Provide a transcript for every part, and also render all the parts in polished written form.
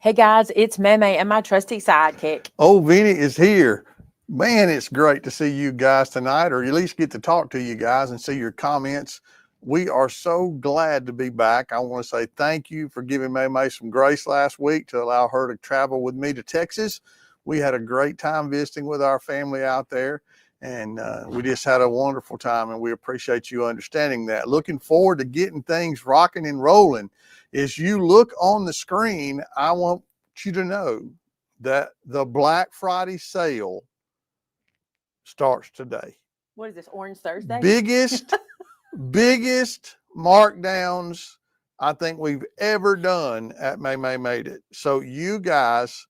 Hey guys, it's Maymay and my trusty sidekick. Oh, Vinny is here. Man, it's great to see you guys tonight, or at least get to talk to you guys and see your comments. We are so glad to be back. I want to say thank you for giving Maymay some grace last week to allow her to travel with me to Texas. We had a great time visiting with our family out there, and we just had a wonderful time, and we appreciate you understanding that. Looking forward to getting things rocking and rolling. As you look on the screen, I want you to know that the Black Friday sale starts today. What is this, Orange Thursday? Biggest markdowns I think we've ever done at Maymay Made It. So you guys,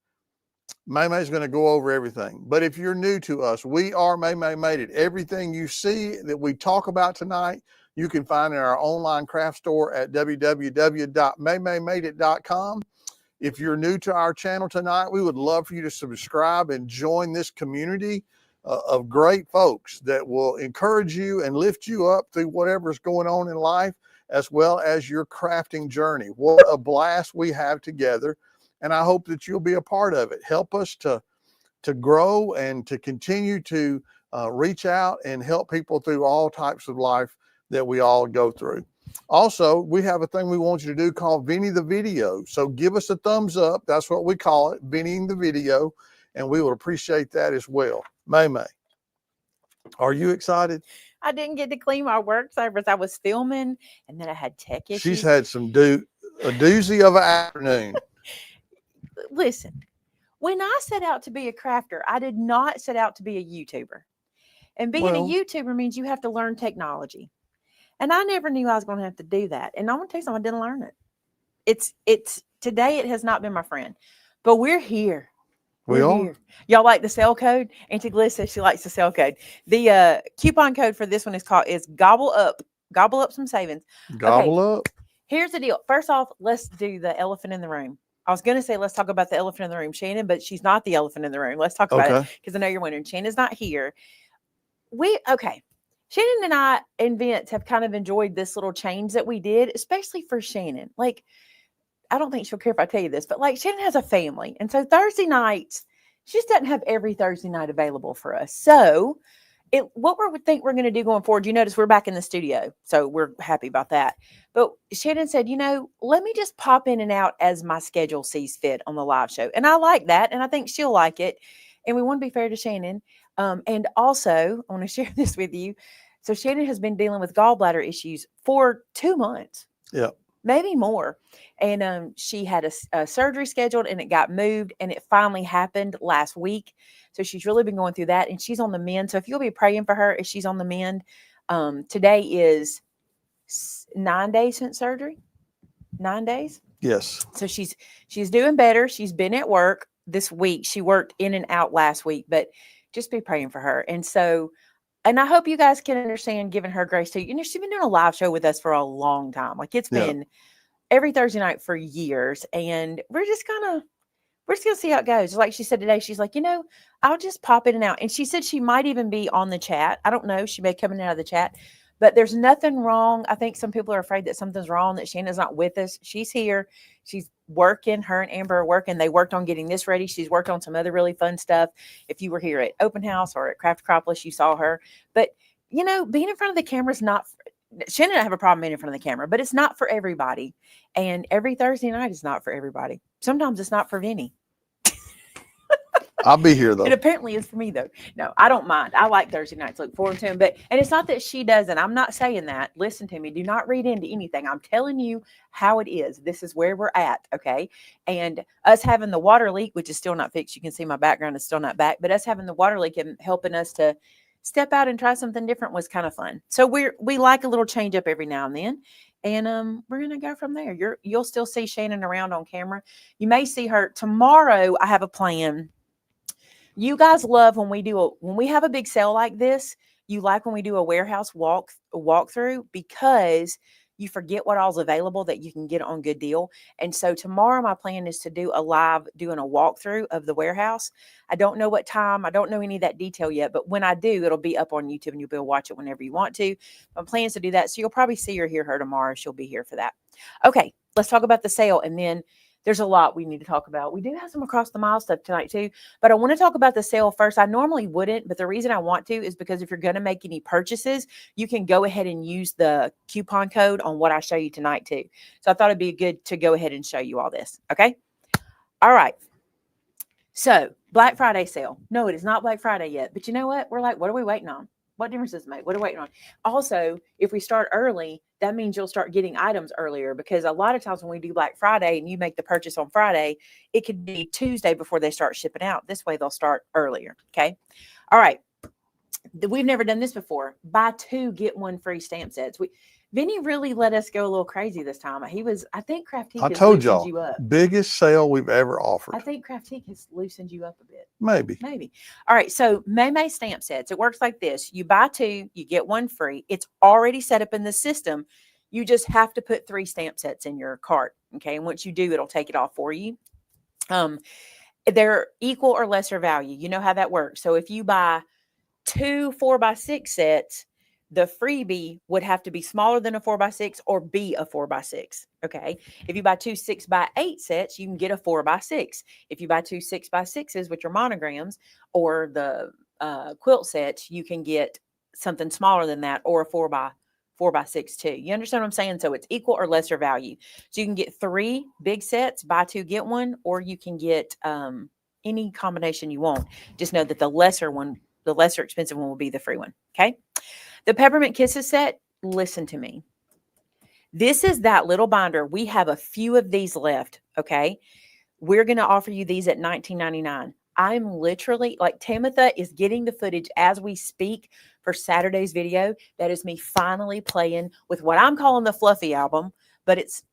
Maymay's going to go over everything. But if you're new to us, we are Maymay Made It. Everything you see that we talk about tonight, you can find in our online craft store at www.maymaymadeit.com. If you're new to our channel tonight, we would love for you to subscribe and join this community of great folks that will encourage you and lift you up through whatever's going on in life, as well as your crafting journey. What a blast we have together. And I hope that you'll be a part of it. Help us to grow and to continue to reach out and help people through all types of life that we all go through. Also, we have a thing we want you to do called Vinny the Video. So give us a thumbs up. That's what we call it, Vinny the Video. And we would appreciate that as well. Maymay, are you excited? I didn't get to clean my work surface. I was filming and then I had tech issues. She's had a doozy of an afternoon. Listen, when I set out to be a crafter, I did not set out to be a YouTuber. And being a YouTuber means you have to learn technology. And I never knew I was going to have to do that. And I want to tell you something, I didn't learn it. It's today it has not been my friend. But we're here. We're here. Y'all like the sale code? Auntie Gliss says she likes the sale code. The coupon code for this one is Gobble Up. Gobble up some savings. Gobble up. Here's the deal. First off, let's do the elephant in the room. I was going to say, let's talk about the elephant in the room, Shannon, but she's not the elephant in the room. Let's talk about it because I know you're wondering. Shannon's not here. Shannon and I and Vince have kind of enjoyed this little change that we did, especially for Shannon. Like, I don't think she'll care if I tell you this, but like Shannon has a family. And so Thursday nights, she just doesn't have every Thursday night available for us. So what we think we're going to do going forward, you notice we're back in the studio. So we're happy about that. But Shannon said, let me just pop in and out as my schedule sees fit on the live show. And I like that. And I think she'll like it. And we want to be fair to Shannon. And also, I want to share this with you. So Shannon has been dealing with gallbladder issues for 2 months. Yeah. Maybe more. And she had a surgery scheduled and it got moved and it finally happened last week. So she's really been going through that and she's on the mend. So if you'll be praying for her as she's on the mend, today is 9 days since surgery. 9 days. Yes. So she's doing better. She's been at work this week. She worked in and out last week, but just be praying for her. And I hope you guys can understand giving her grace too. She's been doing a live show with us for a long time. Like it's been every Thursday night for years. And we're just going to see how it goes. Like she said today, she's like, I'll just pop in and out. And she said she might even be on the chat. I don't know. She may come in and out of the chat, but there's nothing wrong. I think some people are afraid that something's wrong, that Shannon's not with us. She's here. She's working. Her and Amber are working. They worked on getting this ready. She's worked on some other really fun stuff. If you were here at Open House or at Craft Acropolis, you saw her. But, being in front of the camera is not – Shannon and I have a problem being in front of the camera, but it's not for everybody. And every Thursday night is not for everybody. Sometimes it's not for Vinny. I'll be here, though. It apparently is for me, though. No, I don't mind. I like Thursday nights. Look forward to them. And it's not that she doesn't. I'm not saying that. Listen to me. Do not read into anything. I'm telling you how it is. This is where we're at, okay? And us having the water leak, which is still not fixed. You can see my background is still not back. But us having the water leak and helping us to step out and try something different was kind of fun. So we like a little change up every now and then. And we're going to go from there. You'll still see Shannon around on camera. You may see her tomorrow. I have a plan. You guys love when we have a big sale like this. You like when we do a warehouse walkthrough because you forget what all's available that you can get on Good Deal. And so tomorrow my plan is to do a live doing a walkthrough of the warehouse. I don't know what time. I don't know any of that detail yet, but when I do, it'll be up on YouTube and you'll be able to watch it whenever you want to. My plan is to do that. So you'll probably see or hear her tomorrow. She'll be here for that. Okay, let's talk about the sale. And then There's a lot we need to talk about. We do have some across the mile stuff tonight too, but I want to talk about the sale first. I normally wouldn't, but the reason I want to is because if you're going to make any purchases, you can go ahead and use the coupon code on what I show you tonight too. So I thought it'd be good to go ahead and show you all this. Okay. All right. So Black Friday sale. No, it is not Black Friday yet, but you know what? We're like, what are we waiting on? What difference does it make? What are we waiting on? Also, if we start early, that means you'll start getting items earlier, because a lot of times when we do Black Friday and you make the purchase on Friday, it could be Tuesday before they start shipping out. This way they'll start earlier. Okay. All right. We've never done this before. Buy 2, get 1 free stamp sets. Vinny really let us go a little crazy this time. I think Craftique I has told loosened y'all, you up. biggest sale we've ever offered. I think Craftique has loosened you up a bit. Maybe. All right. So Maymay stamp sets. It works like this. You buy 2, you get 1 free. It's already set up in the system. You just have to put 3 stamp sets in your cart. Okay. And once you do, it'll take it off for you. They're equal or lesser value. You know how that works. So if you buy 2 4x6 sets, the freebie would have to be smaller than a 4x6 or be a 4x6. Okay. If you buy 2 6x8 sets, you can get a 4x6. If you buy 2 6x6s with your monograms or the quilt sets, you can get something smaller than that, or a 4x6 too. You understand what I'm saying? So it's equal or lesser value. So you can get 3 big sets, buy 2, get 1, or you can get any combination you want. Just know that the lesser expensive one will be the free one. Okay. The Peppermint Kisses set, listen to me. This is that little binder. We have a few of these left, okay? We're going to offer you these at $19.99. I'm literally, like, Tamitha is getting the footage as we speak for Saturday's video. That is me finally playing with what I'm calling the fluffy album, but it's,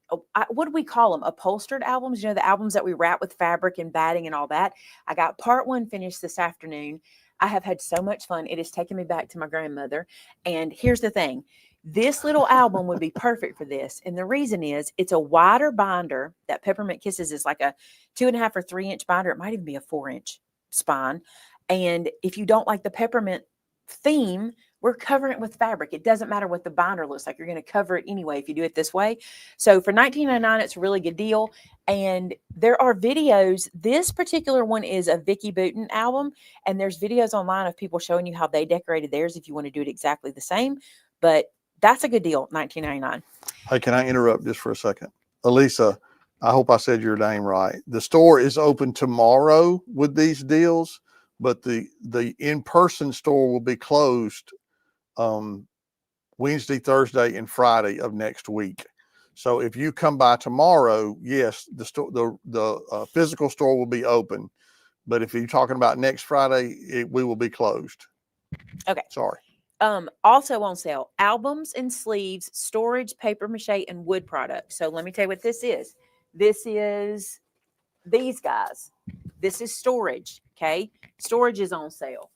what do we call them? Upholstered albums? You know, the albums that we wrap with fabric and batting and all that. I got part 1 finished this afternoon. I have had so much fun. It has taken me back to my grandmother. And here's the thing. This little album would be perfect for this. And the reason is it's a wider binder. That Peppermint Kisses is like a 2.5 or 3 inch binder. It might even be a 4-inch spine. And if you don't like the peppermint theme, we're covering it with fabric. It doesn't matter what the binder looks like. You're going to cover it anyway if you do it this way. So for $19.99, it's a really good deal. And there are videos. This particular one is a Vicky Booten album. And there's videos online of people showing you how they decorated theirs if you want to do it exactly the same. But that's a good deal, $19.99. Hey, can I interrupt just for a second? Elisa, I hope I said your name right. The store is open tomorrow with these deals, but the in-person store will be closed Wednesday, Thursday, and Friday of next week. So if you come by tomorrow, yes, the physical store will be open. But if you're talking about next Friday, we will be closed. Okay. Sorry. Also on sale, albums and sleeves, storage, paper mache, and wood products. So let me tell you what this is. This is these guys. This is storage. Okay. Storage is on sale.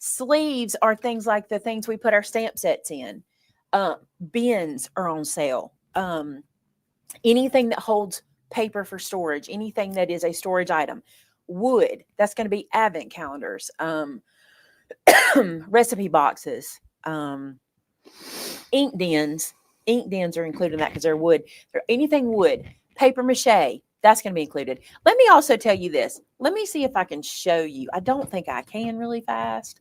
Sleeves are things like the things we put our stamp sets in. Bins are on sale. Anything that holds paper for storage, anything that is a storage item. Wood, that's going to be advent calendars, recipe boxes, ink dens. Ink dens are included in that because they're wood. Anything wood, paper mache, that's going to be included. Let me also tell you this. Let me see if I can show you. I don't think I can really fast.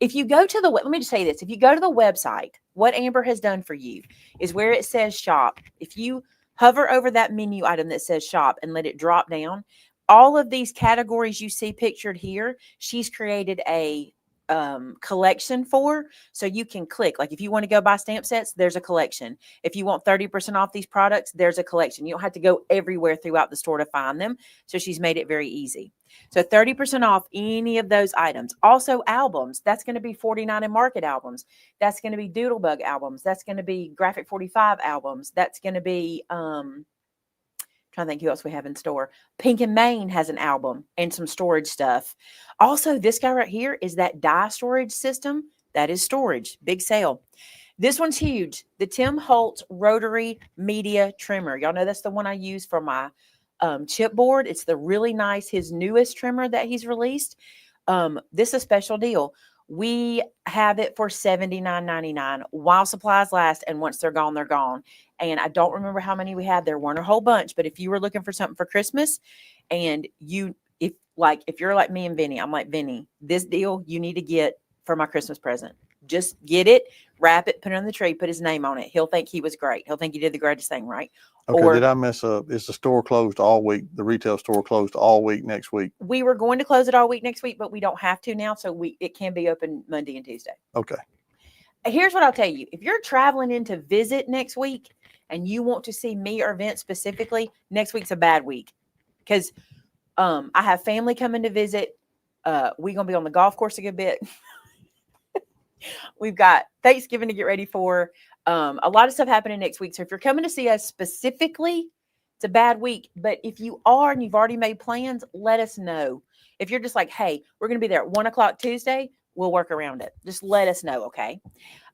If you go to let me just say this. If you go to the website, what Amber has done for you is where it says shop. If you hover over that menu item that says shop and let it drop down, all of these categories you see pictured here, she's created a collection for, so you can click. Like if you want to go buy stamp sets, there's a collection. If you want 30% off these products, there's a collection. You don't have to go everywhere throughout the store to find them. So she's made it very easy. So 30% off any of those items. Also albums, that's going to be 49 and Market albums. That's going to be Doodlebug albums. That's going to be Graphic 45 albums. That's going to be trying to think who else we have in store. Pink and Maine has an album and some storage stuff. Also, this guy right here is that die storage system. That is storage. Big sale. This one's huge. The Tim Holtz Rotary Media Trimmer. Y'all know that's the one I use for my chipboard. It's the really nice, his newest trimmer that he's released. This is a special deal. We have it for $79.99 while supplies last, and once they're gone, they're gone. And I don't remember how many we had. There weren't a whole bunch, but if you were looking for something for Christmas, and if you're like me and Vinny, I'm like, Vinny, this deal you need to get for my Christmas present. Just get it, wrap it, put it on the tree, put his name on it. He'll think he was great. He'll think he did the greatest thing, right? Okay, did I mess up? Is the store closed all week? The retail store closed all week next week? We were going to close it all week next week, but we don't have to now. So it can be open Monday and Tuesday. Okay. Here's what I'll tell you. If you're traveling in to visit next week and you want to see me or Vince specifically, next week's a bad week. Because I have family coming to visit. We're going to be on the golf course a good bit. We've got Thanksgiving to get ready for. A lot of stuff happening next week. So if you're coming to see us specifically, it's a bad week. But if you are and you've already made plans, let us know. If you're just like, hey, we're going to be there at 1:00 Tuesday, we'll work around it. Just let us know, okay?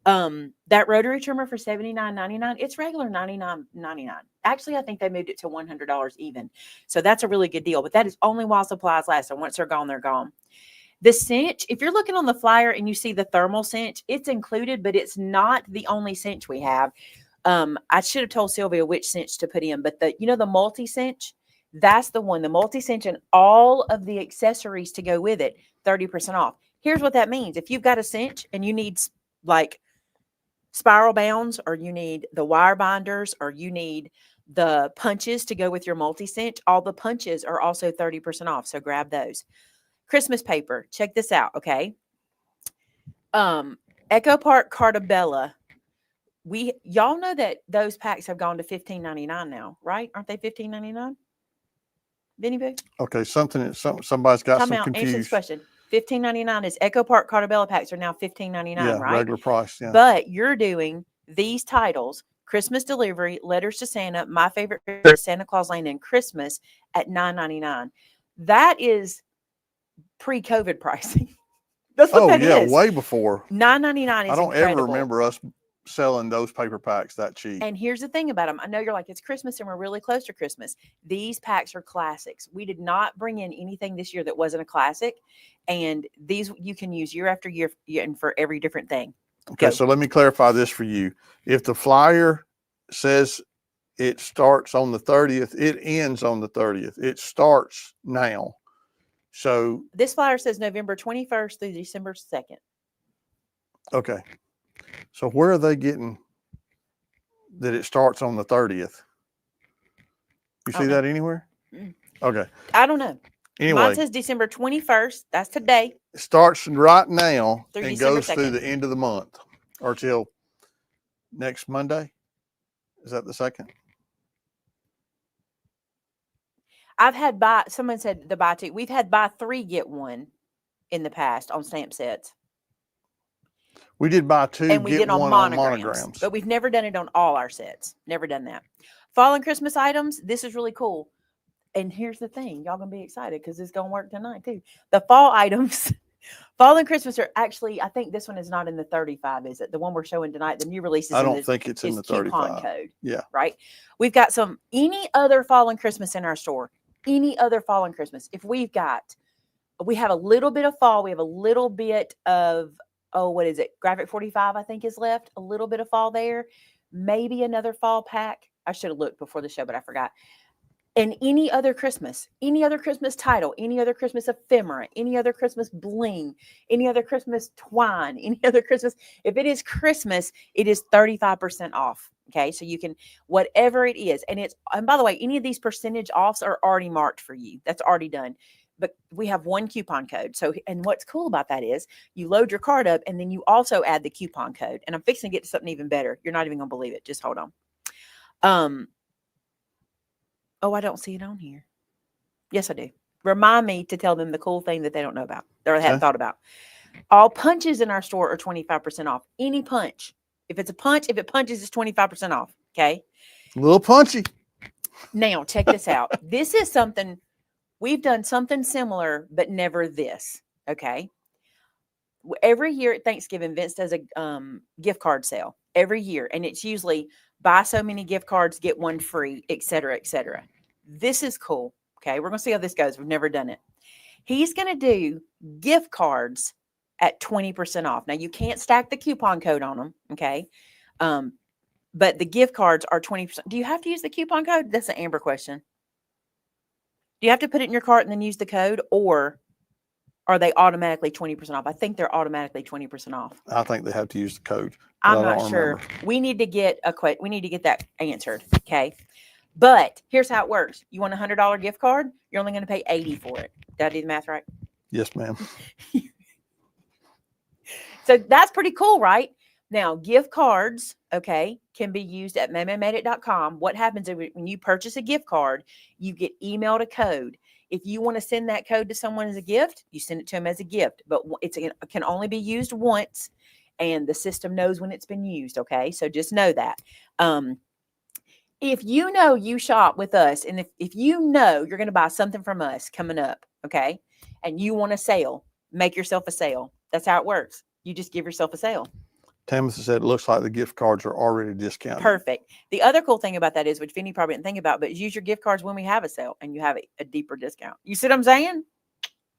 That rotary trimmer for $79.99, it's regular $99.99. Actually, I think they moved it to $100 even. So that's a really good deal. But that is only while supplies last. And once they're gone, they're gone. The cinch, if you're looking on the flyer and you see the thermal cinch, it's included, but it's not the only cinch we have. I should have told Sylvia which cinch to put in, but the multi-cinch, that's the one. The multi-cinch and all of the accessories to go with it, 30% off. Here's what that means. If you've got a cinch and you need like spiral bounds, or you need the wire binders, or you need the punches to go with your multi-cinch, all the punches are also 30% off. So grab those. Christmas paper. Check this out, okay? Echo Park Cardabella. Y'all know that those packs have gone to $15.99 now, right? Aren't they $15.99? Vinny Boo? Okay, somebody's got some Answer confused. this question. $15.99 is Echo Park Cardabella packs are now $15.99, yeah, right? Regular price, yeah. But you're doing these titles: Christmas Delivery, Letters to Santa, My Favorite Christmas, Santa Claus Lane, and Christmas at $9.99. That is pre-COVID pricing. That's what that is. Way before. $9.99 is I don't incredible. ever remember us selling those paper packs that cheap. And here's the thing about them. I know you're like, it's Christmas and we're really close to Christmas. These packs are classics. We did not bring in anything this year that wasn't a classic. And these you can use year after year and for every different thing. Okay, so let me clarify this for you. If the flyer says it starts on the 30th, it ends on the 30th. It starts now. So this flyer says November 21st through December 2nd. Okay. So where are they getting that it starts on the 30th? You see that anywhere? Okay. I don't know. Anyway, mine says December 21st. That's today. It starts right now through and December goes 2nd. through the end of the month, or till next Monday. Is that the 2nd? I've had someone said the buy two. We've had buy three, get one in the past on stamp sets. We did buy two, and we get did on one monograms, but we've never done it on all our sets. Never done that. Fall and Christmas items. This is really cool. And here's the thing. Y'all going to be excited because it's going to work tonight too. The fall items, fall and Christmas are actually, I think this one is not in the 35, is it? The one we're showing tonight, the new release is I don't think it's in the 35. Coupon code. Yeah. Right? We've got any other fall and Christmas in our store. Any other fall and Christmas. If we have a little bit of fall. We have a little bit of, what is it? Graphic 45, I think, is left. A little bit of fall there. Maybe another fall pack. I should have looked before the show, but I forgot. And any other Christmas title, any other Christmas ephemera, any other Christmas bling, any other Christmas twine, any other Christmas. If it is Christmas, it is 35% off. Okay. So you can, whatever it is. And by the way, any of these percentage offs are already marked for you. That's already done. But we have one coupon code. So, and what's cool about that is you load your card up and then you also add the coupon code. And I'm fixing to get to something even better. You're not even going to believe it. Just hold on. I don't see it on here. Yes, I do. Remind me to tell them the cool thing that they don't know about or hadn't thought about. All punches in our store are 25% off. Any punch. If it punches, it's 25% off. Okay. A little punchy. Now, check this out. This is something, we've done something similar, but never this. Okay. Every year at Thanksgiving, Vince does a gift card sale every year. And it's usually buy so many gift cards, get one free, et cetera, et cetera. This is cool. Okay. We're going to see how this goes. We've never done it. He's going to do gift cards at 20% off. Now you can't stack the coupon code on them. Okay. But the gift cards are 20%. Do you have to use the coupon code? That's an Amber question. Do you have to put it in your cart and then use the code, or are they automatically 20% off? I think they're automatically 20% off. I think they have to use the code. I'm not sure. We need to get that answered. Okay. But here's how it works. You want a $100 gift card? You're only going to pay $80 for it. Did I do the math right? Yes, ma'am. So that's pretty cool, right? Now, gift cards, okay, can be used at maymaymadeit.com. What happens is when you purchase a gift card, you get emailed a code. If you want to send that code to someone as a gift, you send it to them as a gift. But it can only be used once, and the system knows when it's been used, okay? So just know that. If you know you shop with us, and if you know you're going to buy something from us coming up, okay, and you want a sale, make yourself a sale. That's how it works. You just give yourself a sale. Tamasa said it looks like the gift cards are already discounted. Perfect. The other cool thing about that is, which Vinny probably didn't think about, but use your gift cards when we have a sale and you have a deeper discount. You see what I'm saying?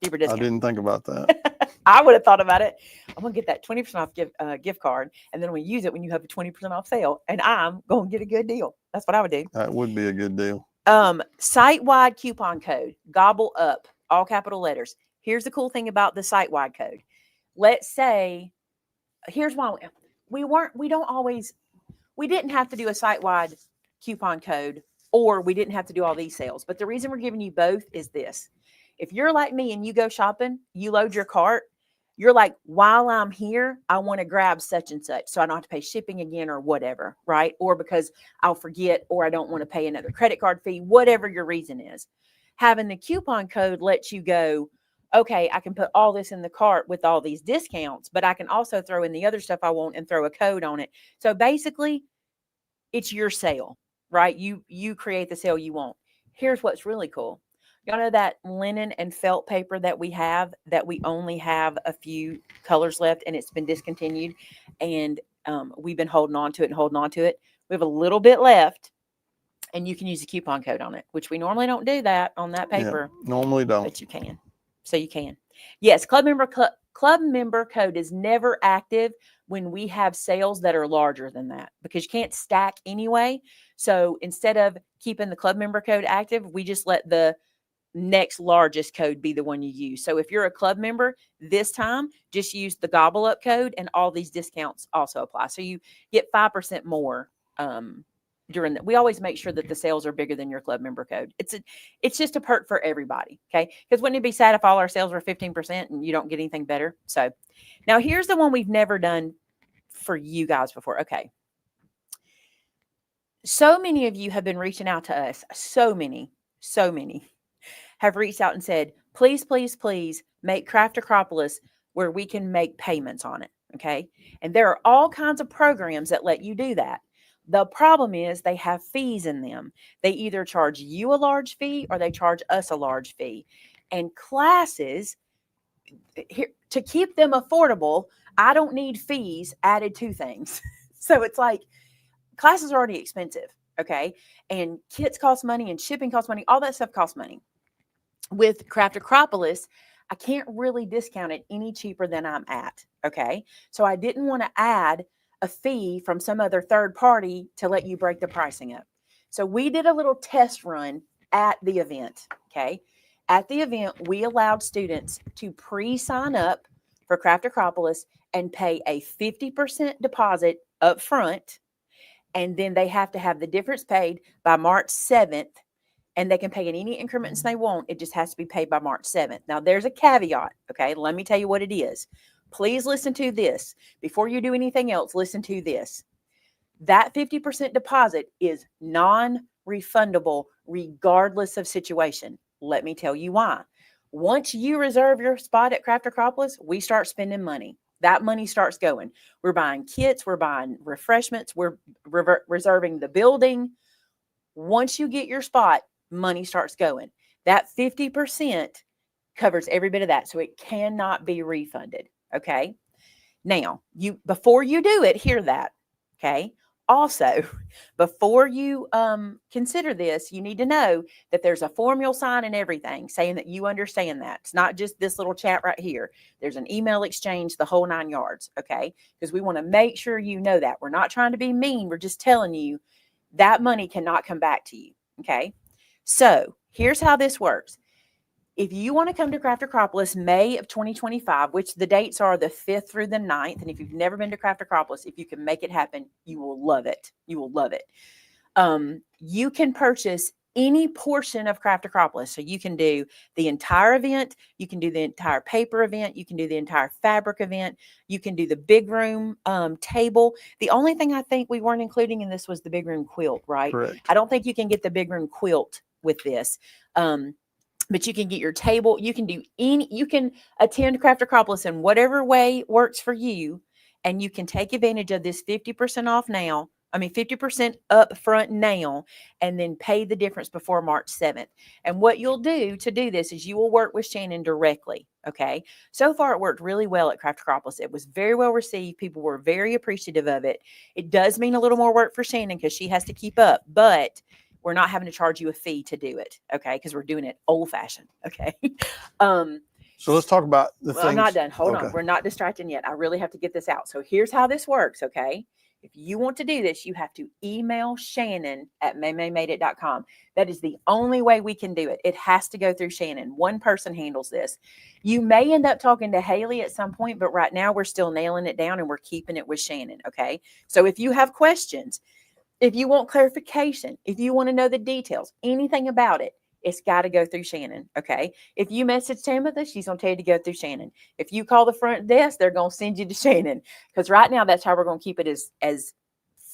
Deeper discount. I didn't think about that. I would have thought about it. I'm going to get that 20% off gift card, and then we use it when you have a 20% off sale, and I'm going to get a good deal. That's what I would do. That would be a good deal. Site-wide coupon code, gobble up, all capital letters. Here's the cool thing about the site-wide code. Let's say, here's why we didn't have to do a site-wide coupon code, or we didn't have to do all these sales. But the reason we're giving you both is this. If you're like me and you go shopping, you load your cart, you're like, while I'm here, I want to grab such and such, so I don't have to pay shipping again or whatever, right? Or because I'll forget, or I don't want to pay another credit card fee, whatever your reason is. Having the coupon code lets you go, okay, I can put all this in the cart with all these discounts, but I can also throw in the other stuff I want and throw a code on it. So basically, it's your sale, right? You create the sale you want. Here's what's really cool. Y'all know that linen and felt paper that we have, that we only have a few colors left and it's been discontinued, and we've been holding on to it. We have a little bit left, and you can use a coupon code on it, which we normally don't do that on that paper. Yeah, normally don't. But you can. So you can. Yes, club member code is never active when we have sales that are larger than that, because you can't stack anyway. So instead of keeping the club member code active, we just let the next largest code be the one you use. So if you're a club member this time, just use the gobble up code, and all these discounts also apply. So you get 5% more during that. We always make sure that the sales are bigger than your club member code. It's just a perk for everybody. Okay. Because wouldn't it be sad if all our sales were 15% and you don't get anything better? So now here's the one we've never done for you guys before. Okay. So many of you have been reaching out to us. So many have reached out and said, please, please, please make Craft Acropolis where we can make payments on it. Okay. And there are all kinds of programs that let you do that. The problem is they have fees in them. They either charge you a large fee or they charge us a large fee. And classes, to keep them affordable, I don't need fees added to things. So it's like, classes are already expensive, okay? And kits cost money and shipping costs money. All that stuff costs money. With Craft Acropolis, I can't really discount it any cheaper than I'm at, okay? So I didn't want to add a fee from some other third party to let you break the pricing up. So we did a little test run at the event, okay? At the event, we allowed students to pre-sign up for Craft Acropolis and pay a 50% deposit up front, and then they have to have the difference paid by March 7th, and they can pay in any increments they want. It just has to be paid by March 7th. Now, there's a caveat, okay? Let me tell you what it is. Please listen to this. Before you do anything else, listen to this. That 50% deposit is non-refundable regardless of situation. Let me tell you why. Once you reserve your spot at Craft Acropolis, we start spending money. That money starts going. We're buying kits. We're buying refreshments. We're reserving the building. Once you get your spot, money starts going. That 50% covers every bit of that. So it cannot be refunded. Okay. Now, before you do it, hear that. Okay. Also, before you consider this, you need to know that there's a form you'll sign and everything saying that you understand that. It's not just this little chat right here. There's an email exchange, the whole 9 yards, okay? Because we want to make sure you know that. We're not trying to be mean. We're just telling you that money cannot come back to you, okay? So here's how this works. If you want to come to Craft Acropolis May of 2025, which the dates are the 5th through the 9th, and if you've never been to Craft Acropolis, if you can make it happen, you will love it. You will love it. You can purchase any portion of Craft Acropolis. So you can do the entire event. You can do the entire paper event. You can do the entire fabric event. You can do the big room table. The only thing I think we weren't including in this was the big room quilt, right? Correct. I don't think you can get the big room quilt with this. But you can get your table. You can do you can attend Craft Acropolis in whatever way works for you. And you can take advantage of this 50% off now. 50% up front now, and then pay the difference before March 7th. And what you'll do to do this is you will work with Shannon directly. Okay. So far, it worked really well at Craft Acropolis. It was very well received. People were very appreciative of it. It does mean a little more work for Shannon because she has to keep up, but we're not having to charge you a fee to do it. Okay. Because we're doing it old fashioned. Okay. So let's talk about the things. I'm not done. Hold on. We're not distracting yet. I really have to get this out. So here's how this works. Okay. If you want to do this, you have to email Shannon at maymaymadeit.com. That is the only way we can do it. It has to go through Shannon. One person handles this. You may end up talking to Haley at some point, but right now we're still nailing it down and we're keeping it with Shannon. Okay. So if you have questions, if you want clarification, if you want to know the details, anything about it, it's got to go through Shannon, okay? If you message Tamitha, she's going to tell you to go through Shannon. If you call the front desk, they're going to send you to Shannon. Because right now, that's how we're going to keep it as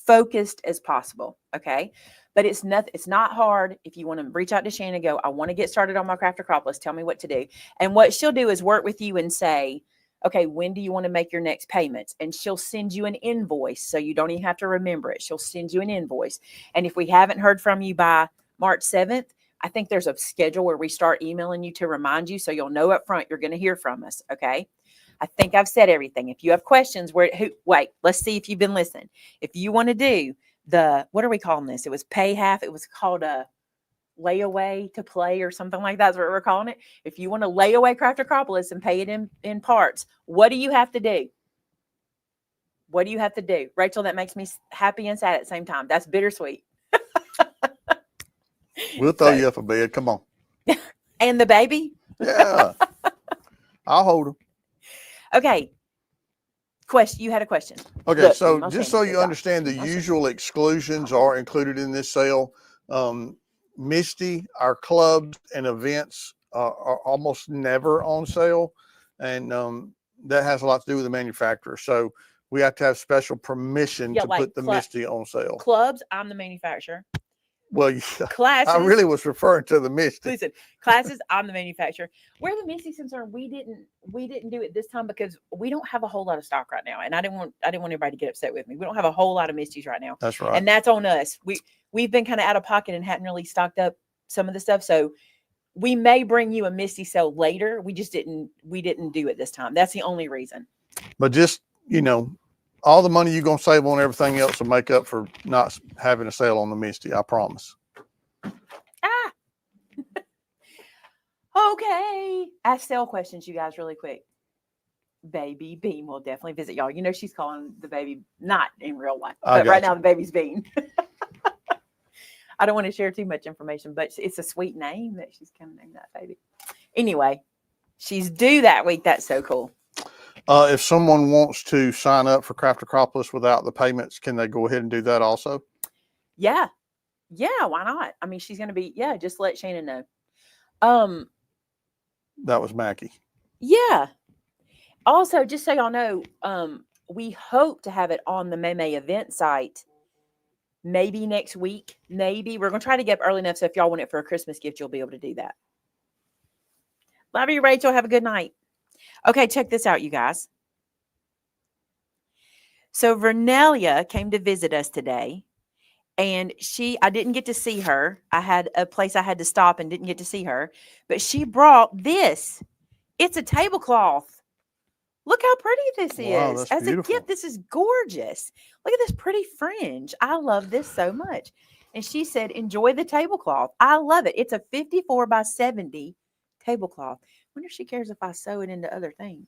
focused as possible, okay? But it's not hard. If you want to reach out to Shannon and go, I want to get started on my Craft Acropolis, tell me what to do. And what she'll do is work with you and say, okay, when do you want to make your next payments? And she'll send you an invoice, so you don't even have to remember it. She'll send you an invoice. And if we haven't heard from you by March 7th, I think there's a schedule where we start emailing you to remind you, so you'll know up front you're going to hear from us, okay? I think I've said everything. If you have questions, wait, let's see if you've been listening. If you want to do what are we calling this? It was pay half. It was called a layaway to play or something like that. That's what we're calling it. If you want to lay away Craft Acropolis and pay it in parts, what do you have to do? What do you have to do? Rachel, that makes me happy and sad at the same time. That's bittersweet. We'll throw you up a bed. Come on. And the baby? Yeah. I'll hold him. Okay. You had a question. Okay. Look, so just so you understand, the usual exclusions are included in this sale. Misty, our clubs and events are almost never on sale. And that has a lot to do with the manufacturer. So we have to have special permission to put the Misty on sale. Clubs, I'm the manufacturer. Well, yeah, classes. I really was referring to the Misty. Listen, classes, I'm the manufacturer. Where the Misty's concerned, we didn't do it this time because we don't have a whole lot of stock right now, and I didn't want everybody to get upset with me. We don't have a whole lot of Misties right now. That's right, and that's on us. We've been kind of out of pocket and hadn't really stocked up some of the stuff, so we may bring you a Misty sale later. We didn't do it this time. That's the only reason. But just all the money you're going to save on everything else will make up for not having a sale on the Misty. I promise. Okay. Ask sale questions, you guys, really quick. Baby Bean will definitely visit y'all. She's calling the baby, not in real life, but right now the baby's Bean. I don't want to share too much information, but it's a sweet name that she's going to name that baby. Anyway, she's due that week. That's so cool. If someone wants to sign up for Craft Acropolis without the payments, can they go ahead and do that also? Yeah. Yeah, why not? She's going to be, just let Shannon know. That was Mackie. Yeah. Also, just so y'all know, we hope to have it on the Maymay event site maybe next week. Maybe. We're going to try to get up early enough so if y'all want it for a Christmas gift, you'll be able to do that. Love you, Rachel. Have a good night. Okay, check this out, you guys. So Vernelia came to visit us today, and I didn't get to see her. I had a place I had to stop and didn't get to see her, but she brought this. It's a tablecloth. Look how pretty this Wow, is. that's As a beautiful. gift, this is gorgeous. Look at this pretty fringe. I love this so much. And she said, enjoy the tablecloth. I love it. It's a 54 by 70 tablecloth. Wonder if she cares if I sew it into other things.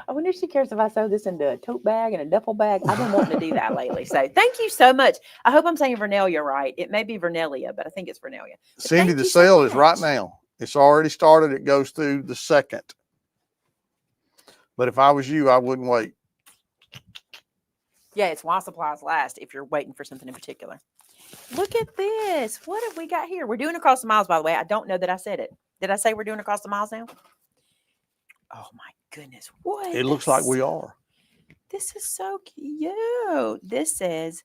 I wonder if she cares if I sew this into a tote bag and a duffel bag. I've been wanting to do that lately. So thank you so much. I hope I'm saying Vernelia right. It may be Vernelia, but I think it's Vernelia. But Cindy, thank the you so sale is right much. now. It's already started. It goes through the 2nd. But if I was you, I wouldn't wait. Yeah, it's while supplies last if you're waiting for something in particular. Look at this. What have we got here? We're doing Across the Miles, by the way. I don't know that I said it. Did I say we're doing Across the Miles now? Oh, my goodness. What? It looks like we are. This is so cute. This says,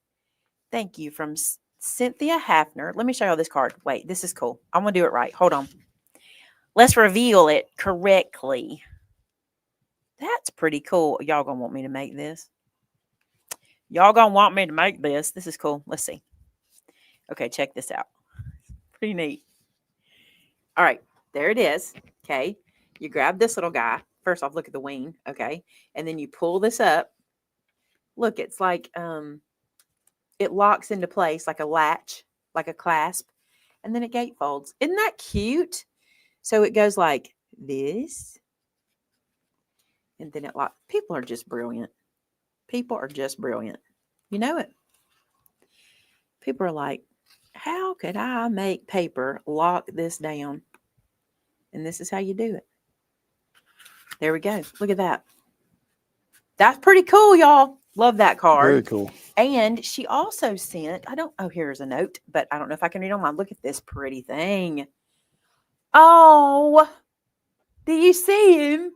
thank you from Cynthia Hafner. Let me show you this card. Wait, this is cool. I'm going to do it right. Hold on. Let's reveal it correctly. That's pretty cool. Y'all going to want me to make this? Y'all going to want me to make this? This is cool. Let's see. Okay, check this out. Pretty neat. All right, there it is. Okay, you grab this little guy. First off, look at the wing. Okay, and then you pull this up. Look, it's like it locks into place like a latch, like a clasp, and then it gate folds. Isn't that cute? So it goes like this, and then it locks. People are just brilliant. People are just brilliant. You know it. People are like, how could I make paper lock this down? And this is how you do it. There we go. Look at that. That's pretty cool, y'all. Love that card. Very cool. And she also sent, here's a note, but I don't know if I can read online. Look at this pretty thing. Oh, do you see him?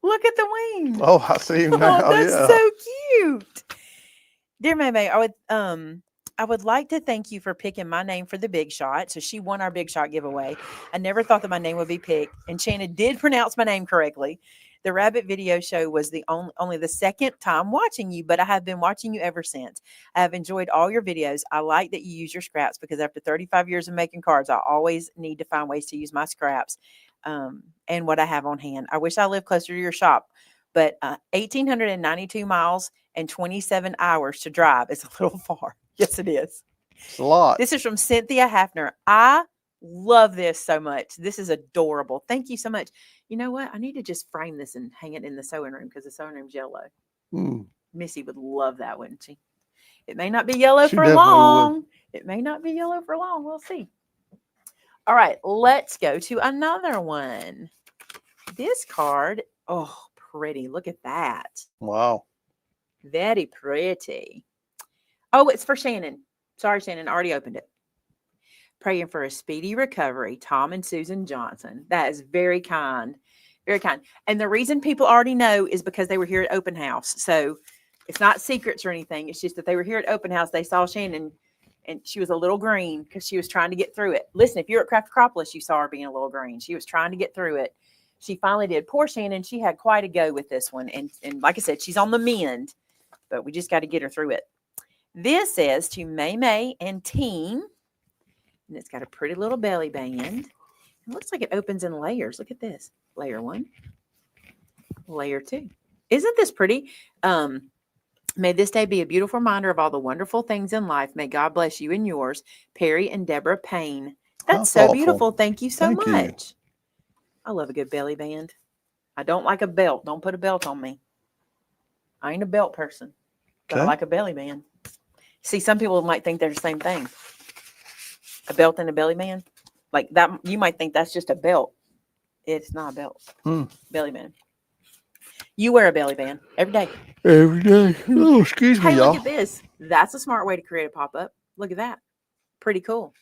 Look at the wing. Oh, I see him now. Oh, that's yeah. so cute. Dear Maymay, I would like to thank you for picking my name for the Big Shot. So she won our Big Shot giveaway. I never thought that my name would be picked, and Shannon did pronounce my name correctly. The rabbit video show was the only the second time watching you, but I have been watching you ever since. I have enjoyed all your videos. I like that you use your scraps because after 35 years of making cards, I always need to find ways to use my scraps and what I have on hand. I wish I lived closer to your shop, but 1,892 miles and 27 hours to drive is a little far. Yes, it is. It's a lot. This is from Cynthia Hafner. I love this so much. This is adorable. Thank you so much. You know what? I need to just frame this and hang it in the sewing room because the sewing room's yellow. Missy would love that, wouldn't she? It may not be yellow for long. It may not be yellow for long. We'll see. All right, let's go to another one. This card, oh, pretty. Look at that. Wow. Very pretty. Oh, it's for Shannon. Sorry, Shannon. I already opened it. Praying for a speedy recovery, Tom and Susan Johnson. That is very kind. Very kind. And the reason people already know is because they were here at open house. So it's not secrets or anything. It's just that they were here at open house. They saw Shannon, and she was a little green because she was trying to get through it. Listen, if you're at Acropolis, you saw her being a little green. She was trying to get through it. She finally did. Poor Shannon. She had quite a go with this one. And like I said, she's on the mend, but we just got to get her through it. This says to Maymay and team, and it's got a pretty little belly band. It looks like it opens in layers. Look at this. Layer 1, layer 2. Isn't this pretty? May this day be a beautiful reminder of all the wonderful things in life. May God bless you and yours, Perry and Deborah Payne. That's so beautiful. Thank you so much. I love a good belly band. I don't like a belt. Don't put a belt on me. I ain't a belt person, but I like a belly band. See, some people might think they're the same thing. A belt and a belly band. Like that, you might think that's just a belt. It's not a belt. Belly band. You wear a belly band every day. Every day. Oh, excuse me, hey, y'all. Look at this. That's a smart way to create a pop-up. Look at that. Pretty cool.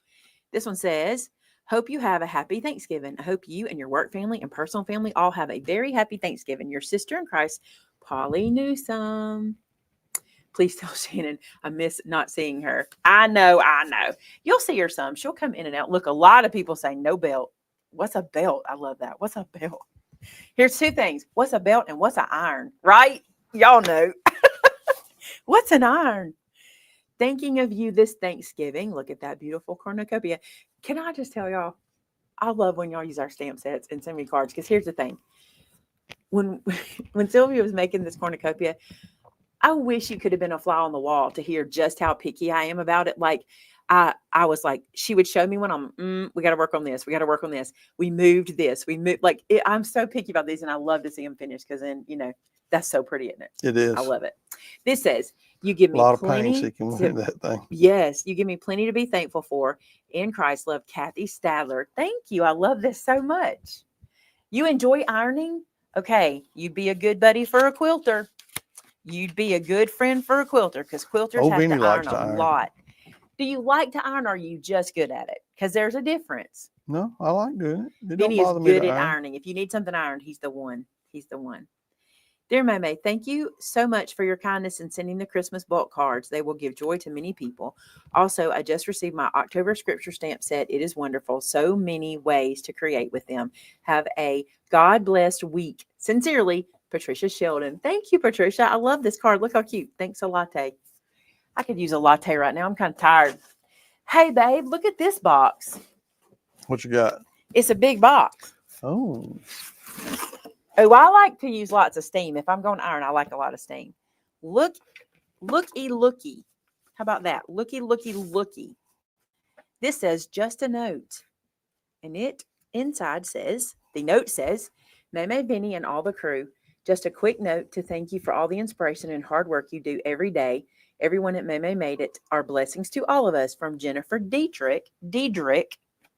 This one says, hope you have a happy Thanksgiving. I hope you and your work family and personal family all have a very happy Thanksgiving. Your sister in Christ, Polly Newsome. Please tell Shannon I miss not seeing her. I know. You'll see her some. She'll come in and out. Look, a lot of people say no belt. What's a belt? I love that. What's a belt? Here's two things. What's a belt and what's an iron? Right? Y'all know. What's an iron? Thinking of you this Thanksgiving. Look at that beautiful cornucopia. Can I just tell y'all, I love when y'all use our stamp sets and send me cards because here's the thing. when when Sylvia was making this cornucopia, I wish you could have been a fly on the wall to hear just how picky I am about it. Like I was like, she would show me when we got to work on this. We got to work on this. We moved this. We moved like I'm so picky about these, and I love to see them finished because then that's so pretty, isn't it? It I is. love it. This says you give A me lot of plenty. painstaking with that thing. Yes, you give me plenty to be thankful for. In Christ, love, Kathy Stadler. Thank you. I love this so much. You enjoy ironing? Okay, you'd be a good buddy for a quilter. You'd be a good friend for a quilter because quilters Oh, have Vinny to likes iron to a iron. lot. Do you like to iron or are you just good at it? Because there's a difference. No, I like doing it. It don't Vinny is bother me good to at iron. ironing. If you need something ironed, he's the one. He's the one. Dear Maymay, thank you so much for your kindness in sending the Christmas bulk cards. They will give joy to many people. Also, I just received my October scripture stamp set. It is wonderful. So many ways to create with them. Have a God-blessed week. Sincerely, Patricia Sheldon. Thank you, Patricia. I love this card. Look how cute. Thanks a latte. I could use a latte right now. I'm kind of tired. Hey, babe, look at this box. What you got? It's a big box. Oh, Oh, I like to use lots of steam. If I'm going to iron, I like a lot of steam. Looky. How about that? Looky. This says just a note. And it inside says, the note says, Maymay, Vinny, and all the crew, just a quick note to thank you for all the inspiration and hard work you do every day. Everyone at Maymay made it. Our blessings to all of us from Jennifer Diedrich,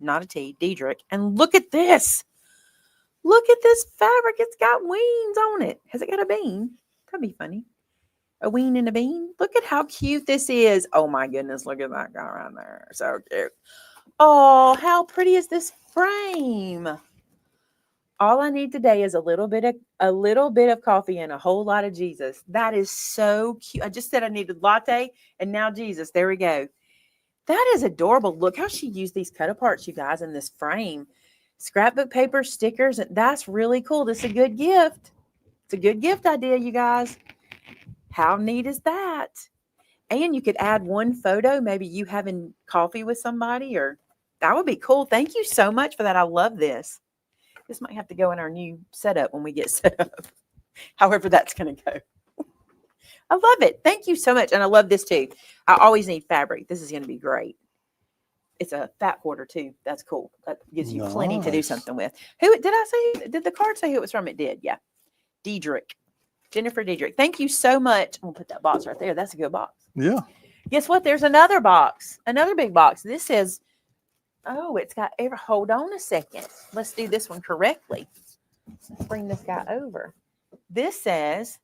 not a T, Diedrich. And look at this. Look at this fabric. It's got wings on it. Has it got a bean? That'd be funny. A ween and a bean. Look at how cute this is. Oh my goodness. Look at that guy right there. So cute. Oh, how pretty is this frame? All I need today is a little bit of coffee and a whole lot of Jesus. That is so cute. I just said I needed latte and now Jesus. There we go. That is adorable. Look how she used these cut aparts, you guys, in this frame. Scrapbook paper, stickers. That's really cool. This is a good gift. It's a good gift idea, you guys. How neat is that? And you could add one photo, maybe you having coffee with somebody, or that would be cool. Thank you so much for that. I love this. This might have to go in our new setup when we get set up. However that's going to go. I love it. Thank you so much. And I love this too. I always need fabric. This is going to be great. It's a fat quarter too. That's cool. That gives you plenty to do something with. Who did I say? Did the card say who it was from? It did. Yeah. Diedrich. Jennifer Diedrich. Thank you so much. I'm going to put that box right there. That's a good box. yeah. Guess what? There's another box. Another big box. This says, oh, it's got hold on a second. Let's do this one correctly. Let's bring this guy over. This says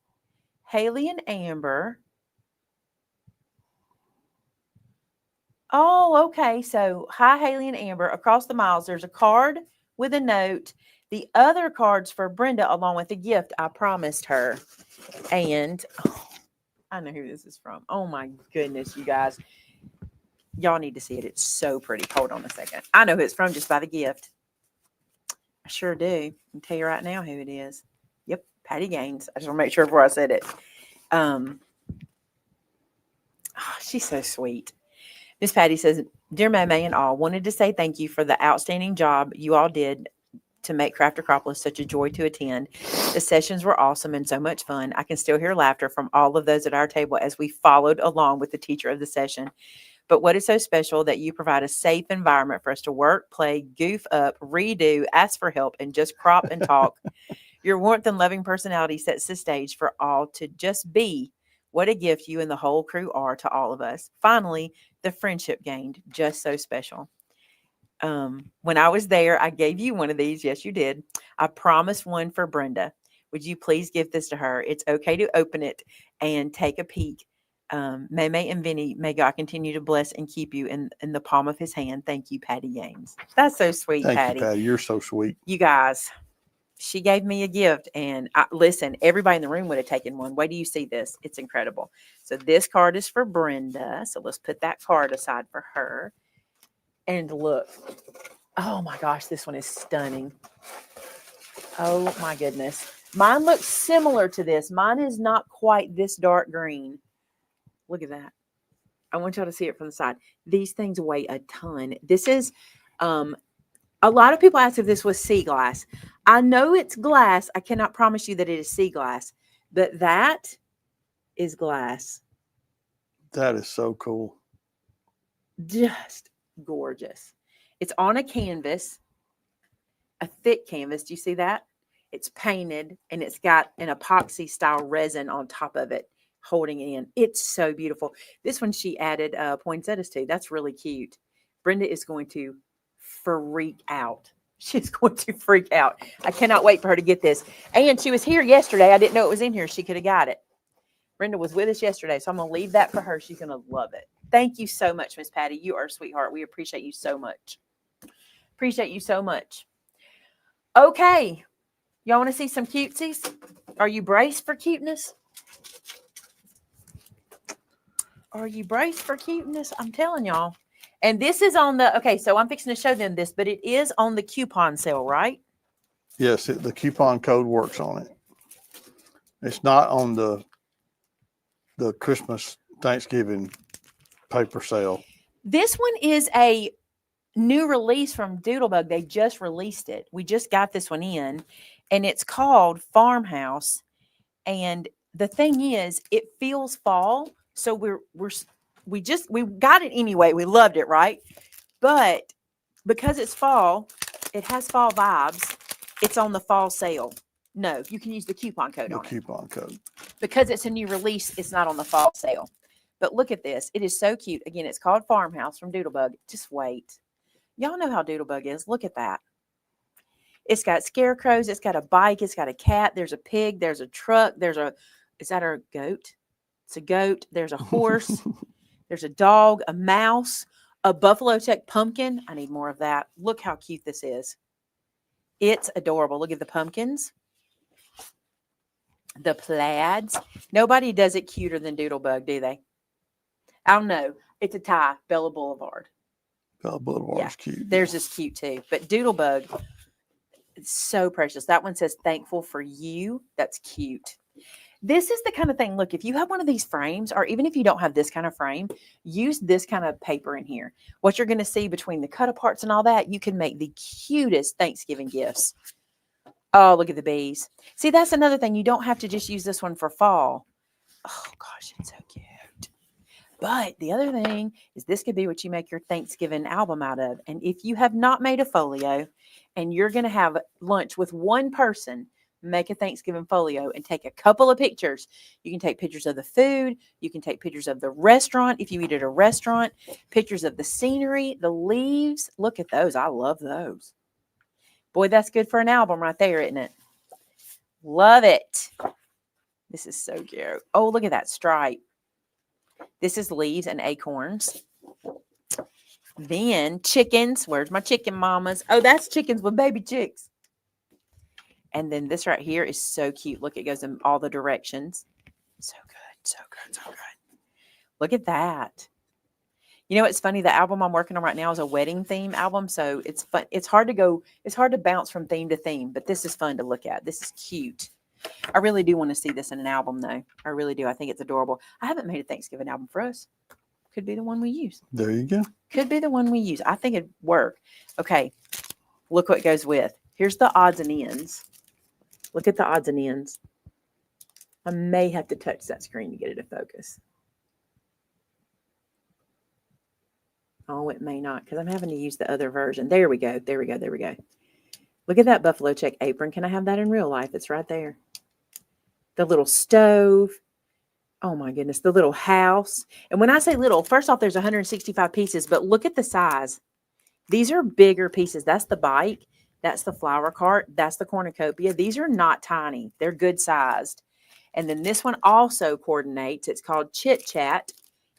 Haley and Amber. Oh, okay. So, hi, Haley and Amber. Across the miles, there's a card with a note. The other card's for Brenda, along with a gift I promised her. And I know who this is from. Oh, my goodness, you guys. Y'all need to see it. It's so pretty. Hold on a second. I know who it's from just by the gift. I sure do. I can tell you right now who it is. Yep, Patty Gaines. I just want to make sure before I said it. She's so sweet. Miss Patty says, Dear Maymay and all, wanted to say thank you for the outstanding job you all did to make Craft Acropolis such a joy to attend. The sessions were awesome and so much fun. I can still hear laughter from all of those at our table as we followed along with the teacher of the session. But what is so special that you provide a safe environment for us to work, play, goof up, redo, ask for help, and just crop and talk. Your warmth and loving personality sets the stage for all to just be. What a gift you and the whole crew are to all of us. Finally, the friendship gained, just so special. When I was there, I gave you one of these. Yes, you did. I promised one for Brenda. Would you please give this to her? It's okay to open it and take a peek. Maymay and Vinny, may God continue to bless and keep you in the palm of his hand. Thank you, Patty Gaines. That's so sweet, Thank Patty. you, Patty. You're so sweet. You guys, she gave me a gift, and listen, everybody in the room would have taken one. Wait do you see this? It's incredible. So this card is for Brenda. So let's put that card aside for her. And look, oh my gosh, this one is stunning. Oh my goodness. Mine looks similar to this. Mine is not quite this dark green. Look at that. I want y'all to see it from the side. These things weigh a ton. This is A lot of people ask if this was sea glass. I know it's glass. I cannot promise you that it is sea glass, but that is glass. That is so cool. Just gorgeous. It's on a canvas, a thick canvas. Do you see that? It's painted and it's got an epoxy style resin on top of it holding it in. It's so beautiful. This one she added poinsettias to. That's really cute. Brenda is going to freak out. She's going to freak out. I cannot wait for her to get this. And she was here yesterday. I didn't know it was in here. She could have got it. Brenda was with us yesterday, so I'm going to leave that for her. She's going to love it. Thank you so much, Miss Patty. You are a sweetheart. We appreciate you so much. Appreciate you so much. Okay. Y'all want to see some cutesies? Are you braced for cuteness? Are you braced for cuteness? I'm telling y'all. And this is on the, okay, so I'm fixing to show them this, but it is on the coupon sale, right? Yes, the coupon code works on it. It's not on the Christmas, Thanksgiving paper sale. This one is a new release from Doodlebug. They just released it. We just got this one in, and it's called Farmhouse. And the thing is, it feels fall. So we got it anyway. We loved it, right? But because it's fall, it has fall vibes. It's on the fall sale. No, you can use the coupon code on it. The coupon code. Because it's a new release, it's not on the fall sale. But look at this. It is so cute. Again, it's called Farmhouse from Doodlebug. Just wait. Y'all know how Doodlebug is. Look at that. It's got scarecrows. It's got a bike. It's got a cat. There's a pig. There's a truck. Is that a goat? It's a goat. There's a horse. There's a dog, a mouse, a buffalo check pumpkin. I need more of that. Look how cute this is. It's adorable. Look at the pumpkins. The plaids. Nobody does it cuter than Doodlebug, do they? I don't know. It's a tie. Bella Boulevard. Bella Boulevard's cute. Theirs is cute too. But Doodlebug, it's so precious. That one says thankful for you. That's cute. This is the kind of thing, look, if you have one of these frames, or even if you don't have this kind of frame, use this kind of paper in here. What you're going to see between the cut aparts and all that, you can make the cutest Thanksgiving gifts. Oh, look at the bees. See, that's another thing. You don't have to just use this one for fall. Oh, gosh, it's so cute. But the other thing is this could be what you make your Thanksgiving album out of. And if you have not made a folio and you're going to have lunch with one person, make a Thanksgiving folio and take a couple of pictures. You can take pictures of the food. You can take pictures of the restaurant if you eat at a restaurant, pictures of the scenery, the leaves. Look at those. I love those. Boy, that's good for an album right there, isn't it? Love it. This is so cute. Oh, look at that stripe. This is leaves and acorns. Then chickens. Where's my chicken mamas? Oh, that's chickens with baby chicks. And then this right here is so cute. Look, it goes in all the directions. So good, so good, so good. Look at that. You know what's funny? The album I'm working on right now is a wedding theme album. So it's fun. It's hard to bounce from theme to theme, but this is fun to look at. This is cute. I really do want to see this in an album, though. I really do. I think it's adorable. I haven't made a Thanksgiving album for us. Could be the one we use. There you go. Could be the one we use. I think it'd work. Okay. Look what goes with. Here's the odds and ends. Look at the odds and ends. I may have to touch that screen to get it to focus. Oh, it may not, because I'm having to use the other version. There we go. There we go. There we go. Look at that buffalo check apron. Can I have that in real life? It's right there. The little stove. Oh, my goodness. The little house. And when I say little, first off, there's 165 pieces, but look at the size. These are bigger pieces. That's the bike. That's the flower cart. That's the cornucopia. These are not tiny. They're good sized. And then this one also coordinates. It's called Chit Chat.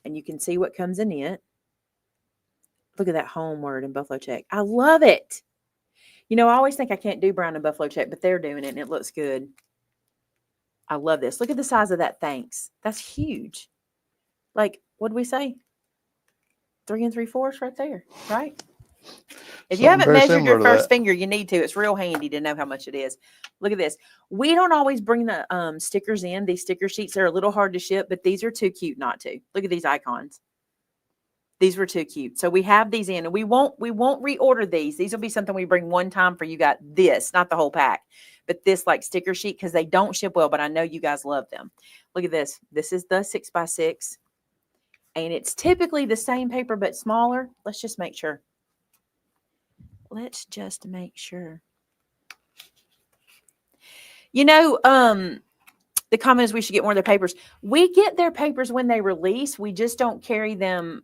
And you can see what comes in it. Look at that home word in buffalo check. I love it. You know, I always think I can't do brown and buffalo check, but they're doing it and it looks good. I love this. Look at the size of that thanks. That's huge. Like, what did we say? 3 3/4 right there, right? If you haven't measured your first finger, you need to. It's real handy to know how much it is. Look at this. We don't always bring the stickers in. These sticker sheets are a little hard to ship, but these are too cute not to. Look at these icons. These were too cute. So we have these in, and we won't reorder these. These will be something we bring one time for you guys. This, not the whole pack, but this like sticker sheet, because they don't ship well, but I know you guys love them. Look at this. This is the 6x6, and it's typically the same paper but smaller. Let's just make sure. Let's just make sure. You know, the comment is we should get more of their papers. We get their papers when they release. We just don't carry them.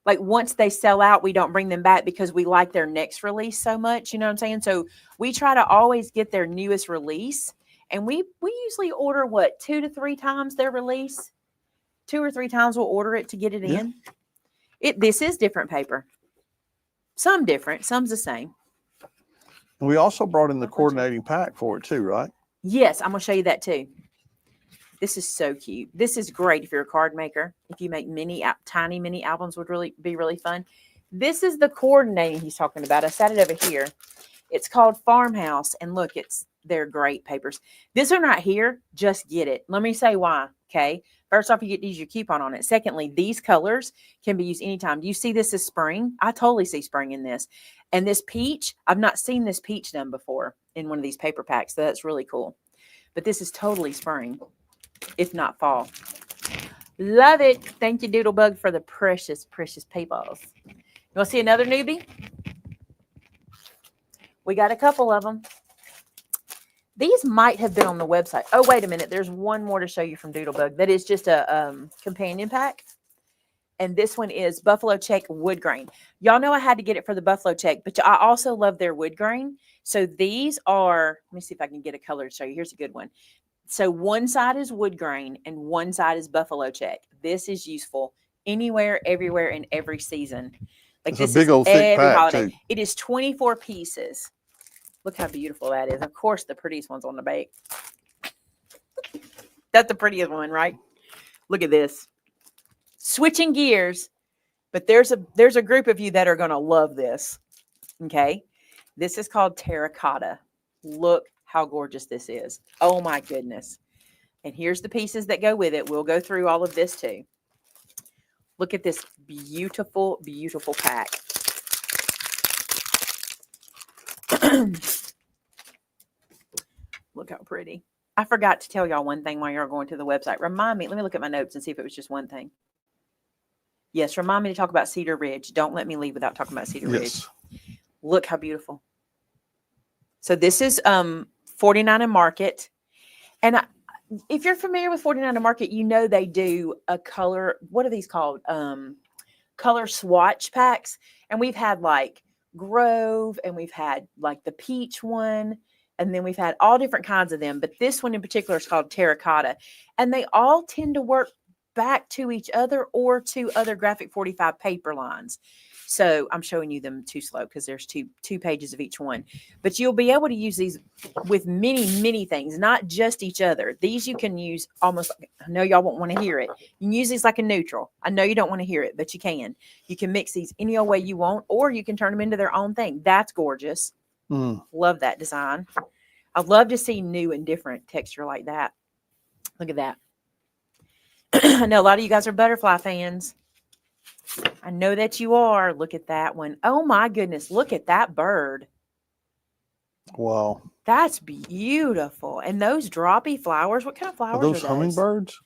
Like once they sell out, we don't bring them back because we like their next release so much. You know what I'm saying? So we try to always get their newest release. And we usually order, what, 2 to 3 times their release? 2 or 3 times we'll order it to get it in. This is different paper. Some different, some's the same. And we also brought in the coordinating pack for it too, right? Yes, I'm going to show you that too. This is so cute. This is great if you're a card maker. If you make tiny mini albums, would really be really fun. This is the coordinating he's talking about. I sat it over here. It's called Farmhouse, and look, they're great papers. This one right here, just get it. Let me say why. Okay, first off, you get to use your coupon on it. Secondly, these colors can be used anytime. Do you see this as spring? I totally see spring in this. And this peach, I've not seen this peach done before in one of these paper packs, so that's really cool. But this is totally spring, if not fall. Love it. Thank you, Doodlebug, for the precious, precious papers. You want to see another newbie? We got a couple of them. These might have been on the website. Oh, wait a minute. There's one more to show you from Doodlebug. That is just a companion pack. And this one is Buffalo Check Wood Grain. Y'all know I had to get it for the Buffalo Check, but I also love their wood grain. So these are, let me see if I can get a color to show you. Here's a good one. So one side is wood grain and one side is Buffalo Check. This is useful anywhere, everywhere, in every season. Like, it's a big old thick pack holiday. too. It is 24 pieces. Look how beautiful that is. Of course, the prettiest one's on the back. That's the prettiest one, right? Look at this. Switching gears, but there's a group of you that are going to love this. Okay? This is called terracotta. Look how gorgeous this is. Oh my goodness. And here's the pieces that go with it. We'll go through all of this too. Look at this beautiful, beautiful pack. Look how pretty. I forgot to tell y'all one thing while you're going to the website. Remind me, let me look at my notes and see if it was just one thing. Yes, remind me to talk about Cedar Ridge. Don't let me leave without talking about Cedar Ridge. Look how beautiful. So this is 49 and Market. And if you're familiar with 49 and Market, you know they do a color, what are these called? Color swatch packs. And we've had like Grove, and we've had like the peach one, and then we've had all different kinds of them. But this one in particular is called terracotta. And they all tend to work back to each other or to other Graphic 45 paper lines. So I'm showing you them too slow because there's two pages of each one. But you'll be able to use these with many, many things, not just each other. These you can use almost, I know y'all won't want to hear it. You can use these like a neutral. I know you don't want to hear it, but you can. You can mix these any old way you want, or you can turn them into their own thing. That's gorgeous. Love that design. I love to see new and different texture like that. Look at that. I know a lot of you guys are butterfly fans. I know that you are. Look at that one. Oh my goodness. Look at that bird. Wow. That's beautiful. And those droppy flowers, what kind of flowers are those? Hummingbirds?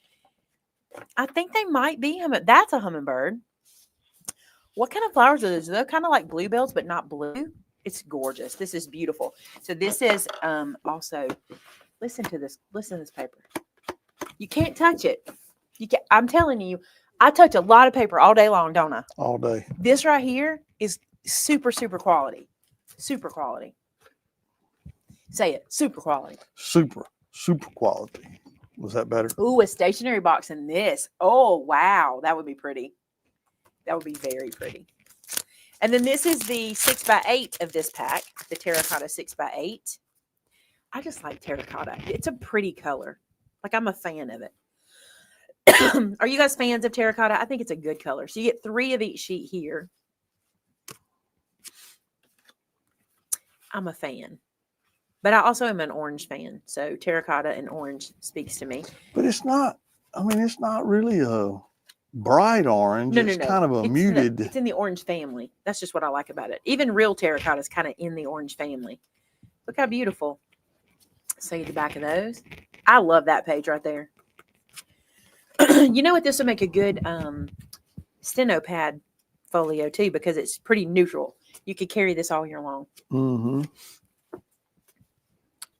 I think they might be. That's a hummingbird. What kind of flowers are those? They're kind of like bluebells, but not blue. It's gorgeous. This is beautiful. So this is also, listen to this paper. You can't touch it. I'm telling you, I touch a lot of paper all day long, don't I? All day. This right here is super, super quality. Super quality. Say it. Super quality. Super, super quality. Was that better? Ooh, a stationery box in this. Oh, wow. That would be pretty. That would be very pretty. And then this is the 6x8 of this pack, the terracotta 6x8. I just like terracotta. It's a pretty color. Like, I'm a fan of it. Are you guys fans of terracotta? I think it's a good color. So you get 3 of each sheet here. I'm a fan. But I also am an orange fan. So terracotta and orange speaks to me. But it's not, I mean, it's not really a bright orange. No, no, It's no. kind of a muted. It's in the orange family. That's just what I like about it. Even real terracotta is kind of in the orange family. Look how beautiful. See the back of those. I love that page right there. You know what? This will make a good steno pad folio too, because it's pretty neutral. You could carry this all year long. Mm-hmm.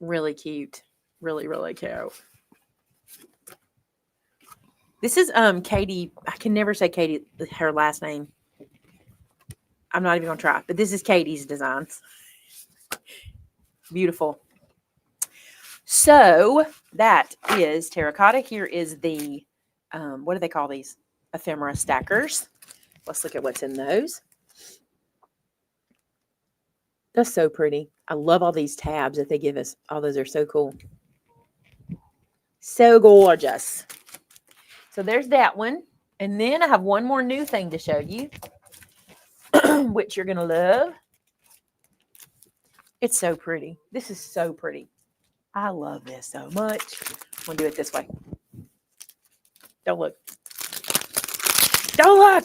Really cute. Really, really cute. This is Katie. I can never say Katie, her last name. I'm not even gonna try, but this is Katie's designs. Beautiful. So that is terracotta. Here is the what do they call these? Ephemera stackers. Let's look at what's in those. That's so pretty. I love all these tabs that they give us. All those are so cool. So gorgeous. So there's that one. And then I have one more new thing to show you, which you're going to love. It's so pretty. This is so pretty. I love this so much. I'm going to do it this way. Don't look. Don't look.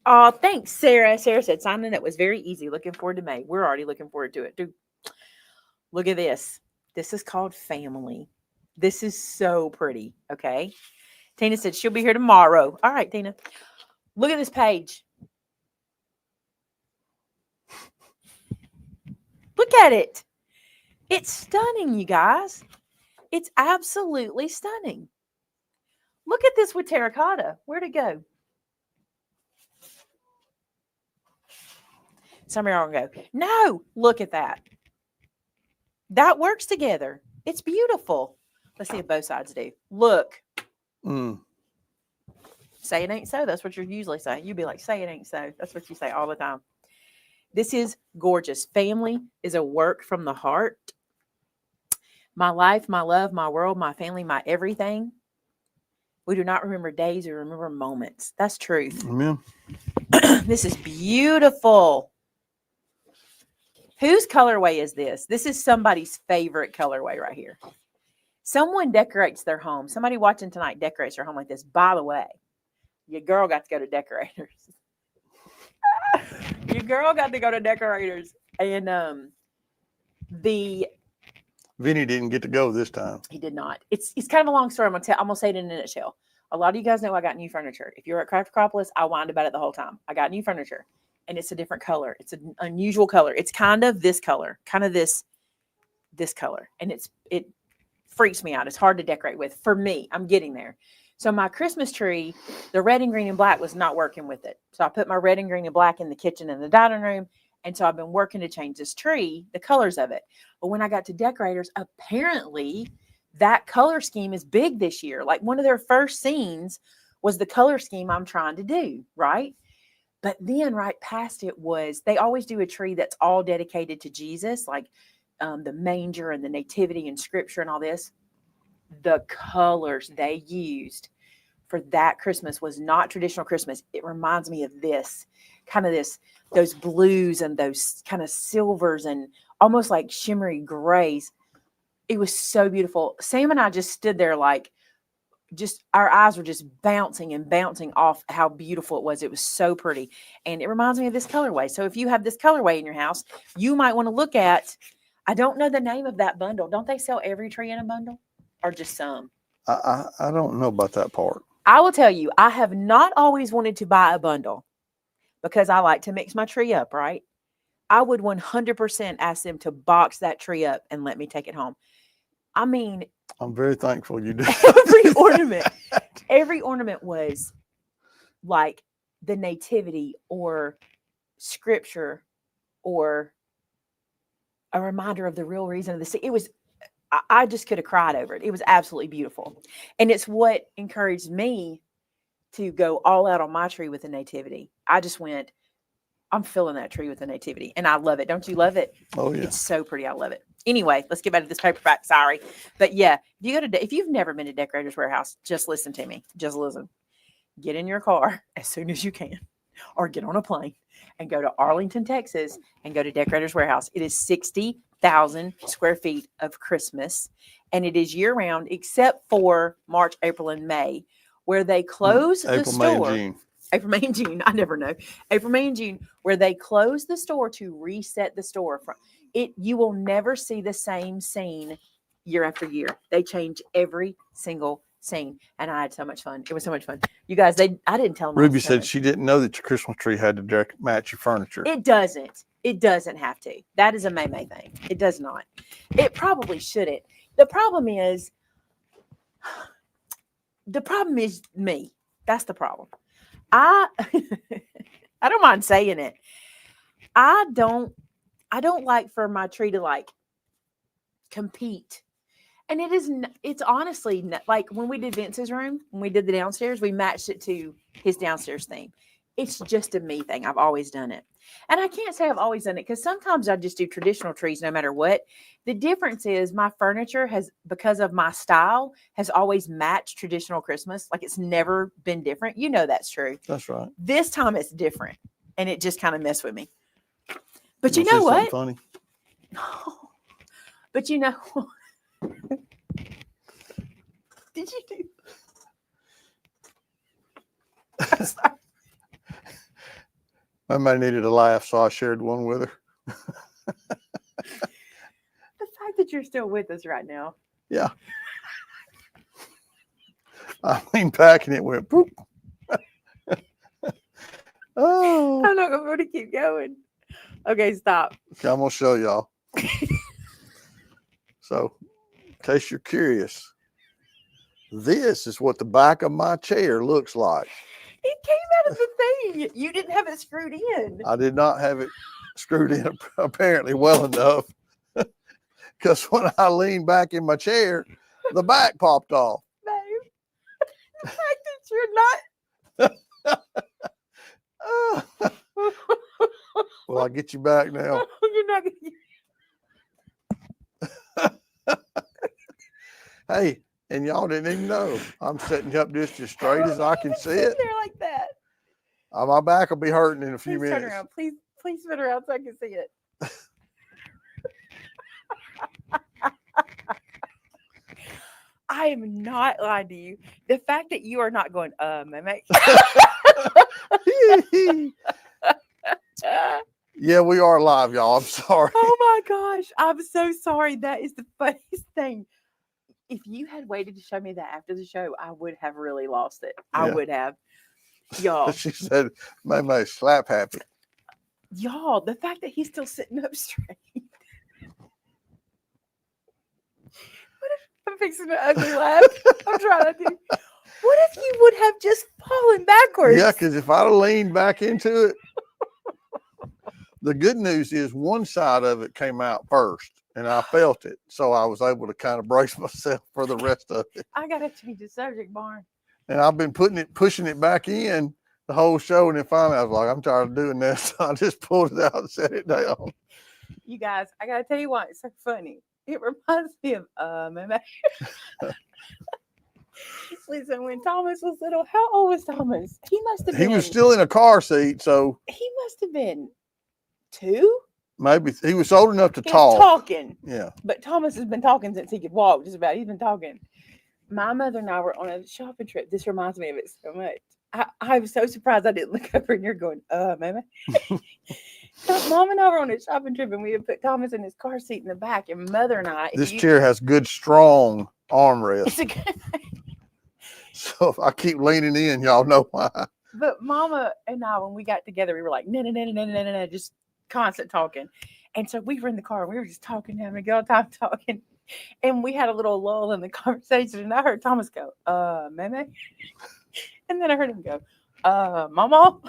Oh, thanks, Sarah. Sarah said, Simon, that was very easy. Looking forward to May. We're already looking forward to it, dude. Look at this. This is called Family. This is so pretty, okay? Tina said she'll be here tomorrow. All right, Tina. Look at this page. Look at it. It's stunning, you guys. It's absolutely stunning. Look at this with terracotta. Where'd it go? Some of y'all are going to go, no, look at that. That works together. It's beautiful. Let's see if both sides do. Look. Say it ain't so. That's what you usually say. You'd be like, say it ain't so. That's what you say all the time. This is gorgeous. Family is a work from the heart. My life, my love, my world, my family, my everything. We do not remember days, we remember moments. That's truth. Amen. This is beautiful. Whose colorway is this? This is somebody's favorite colorway right here. Someone decorates their home. Somebody watching tonight decorates their home like this. By the way, your girl got to go to Decorators. Your girl got to go to Decorators. And Vinny didn't get to go this time. He did not. It's kind of a long story. I'm gonna say it in a nutshell. A lot of you guys know I got new furniture. If you're at Acropolis, I whined about it the whole time. I got new furniture, and it's a different color. It's an unusual color. It's kind of this color, kind of this color, and it freaks me out. It's hard to decorate with for me. I'm getting there. So my Christmas tree, the red and green and black was not working with it. So I put my red and green and black in the kitchen and the dining room. And so I've been working to change this tree, the colors of it. But when I got to Decorators, apparently that color scheme is big this year. Like one of their first scenes was the color scheme I'm trying to do, right? But then right past it was, they always do a tree that's all dedicated to Jesus, like the manger and the nativity and scripture and all this. The colors they used for that Christmas was not traditional Christmas. It reminds me of this, kind of those blues and those kind of silvers and almost like shimmery grays. It was so beautiful. Sam and I just stood there like, just our eyes were just bouncing and bouncing off how beautiful it was. It was so pretty. And it reminds me of this colorway. So if you have this colorway in your house, you might want to look at, I don't know the name of that bundle. Don't they sell every tree in a bundle or just some? I don't know about that part. I will tell you, I have not always wanted to buy a bundle because I like to mix my tree up, right? I would 100% ask them to box that tree up and let me take it home. I mean, I'm very thankful you did. every ornament was like the nativity or scripture or a reminder of the real reason of the sea. It was, I just could have cried over it. It was absolutely beautiful. And it's what encouraged me to go all out on my tree with the nativity. I just went, I'm filling that tree with the nativity. And I love it. Don't you love it? Oh, yeah. It's so pretty. I love it. Anyway, let's get back to this paperback. Sorry. But yeah, if you've never been to Decorators Warehouse, just listen to me. Just listen. Get in your car as soon as you can or get on a plane and go to Arlington, Texas and go to Decorators Warehouse. It is 60,000 square feet of Christmas. and it is year round except for March, April, and May, where they close the April, May, and store. June. April, May, and June. I never know. April, May, and June, where they close the store to reset the store. From it, you will never see the same scene year after year. They change every single scene, and I had so much fun. It was so much fun. You guys, I didn't tell them. Ruby said she didn't know that your Christmas tree had to match your furniture. It doesn't. It doesn't have to. That is a Maymay thing. It does not. It probably shouldn't. The problem is me. That's the problem. I don't mind saying it. I don't like for my tree to like compete. And it's honestly like when we did Vince's room, when we did the downstairs, we matched it to his downstairs theme. It's just a me thing. I've always done it. And I can't say I've always done it because sometimes I just do traditional trees no matter what. The difference is my furniture has, because of my style, has always matched traditional Christmas. Like it's never been different. You know that's true. That's right. This time it's different. And it just kind of messed with me. But you know what? Funny. But you know did you do? I'm sorry. Maymay needed a laugh, so I shared one with her. The fact that you're still with us right now. Yeah. I leaned back and it went poop. Oh. I'm not going to keep going. Okay, stop. Okay, I'm going to show y'all. So, in case you're curious, this is what the back of my chair looks like. It came out of the thing. You didn't have it screwed in. I did not have it screwed in apparently well enough, because when I leaned back in my chair, the back popped off. Babe, the fact that you're not. Well, I'll get you back now. You're not gonna. Hey, and y'all didn't even know. I'm setting up this as straight as I can see it. There like that. My back will be hurting in a few Please minutes. turn around. Please spin around so I can see it. I am not lying to you. The fact that you are not going, Maymay. Yeah, we are live, y'all. I'm sorry. Oh my gosh. I'm so sorry. That is the funniest thing. If you had waited to show me that after the show, I would have really lost it. Yeah. I would have. Y'all. She said, Maymay slap happy. Y'all, the fact that he's still sitting up straight. What if I'm fixing an ugly laugh? I'm trying to do. What if you would have just fallen backwards? Yeah, because if I'd have leaned back into it, the good news is one side of it came out first and I felt it. So I was able to kind of brace myself for the rest of it. I got to change the subject, Barn. And I've been pushing it back in the whole show. And then finally I was like, I'm tired of doing this. So I just pulled it out and set it down. You guys, I got to tell you why it's so funny. It reminds me of Maymay. Listen, when Thomas was little, how old was Thomas? He must have been. He was still in a car seat. So he must have been 2. Maybe he was old enough to He talk. was talking. Yeah. But Thomas has been talking since he could walk, just about. He's been talking. My mother and I were on a shopping trip. This reminds me of it so much. I was so surprised I didn't look over and you're going, Maymay. Mom and I were on a shopping trip and we had put Thomas in his car seat in the back. And Mother and I. This chair has good, strong armrests. It's a good. So if I keep leaning in, y'all know why. But Mama and I, when we got together, we were like, no, just constant talking. And so we were in the car and we were just talking, having a good time talking. And we had a little lull in the conversation. And I heard Thomas go, Maymay. And then I heard him go, Mama.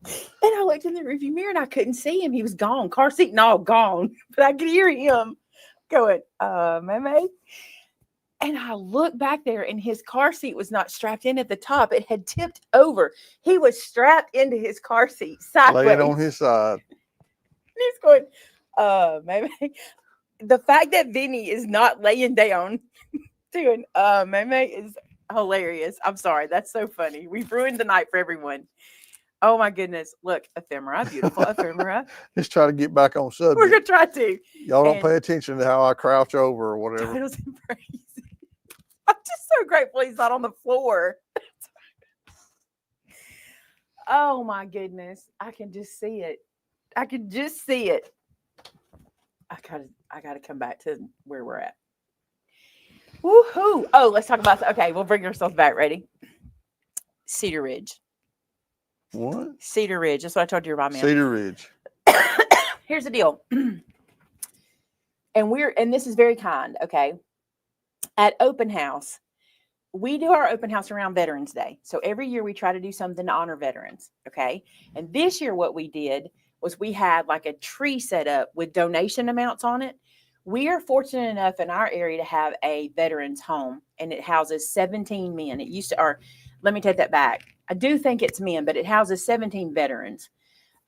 And I looked in the rearview mirror and I couldn't see him. He was gone, car seat and all gone. But I could hear him going, Maymay. And I looked back there and his car seat was not strapped in at the top. It had tipped over. He was strapped into his car seat sideways. Laying on his side. He's going, Maymay. The fact that Vinny is not laying down doing Maymay is hilarious. I'm sorry. That's so funny. We've ruined the night for everyone. Oh my goodness. Look, ephemera, beautiful ephemera. Just try to get back on We're subject. going to try to. Y'all don't And pay attention to how I crouch over or whatever. titles and praise. I'm just so grateful he's not on the floor. Oh my goodness. I can just see it. I can just see it. I gotta come back to where we're at. Woohoo! Oh, let's talk about. Okay, we'll bring ourselves back. Ready? Cedar Ridge. What? Cedar Ridge. That's what I told you about, man. Cedar Ridge. Here's the deal. And this is very kind. Okay. At open house, we do our open house around Veterans Day. So every year we try to do something to honor veterans. Okay. And this year, what we did was we had like a tree set up with donation amounts on it. We are fortunate enough in our area to have a veterans home, and it houses 17 men. It used to, or let me take that back. I do think it's men, but it houses 17 veterans.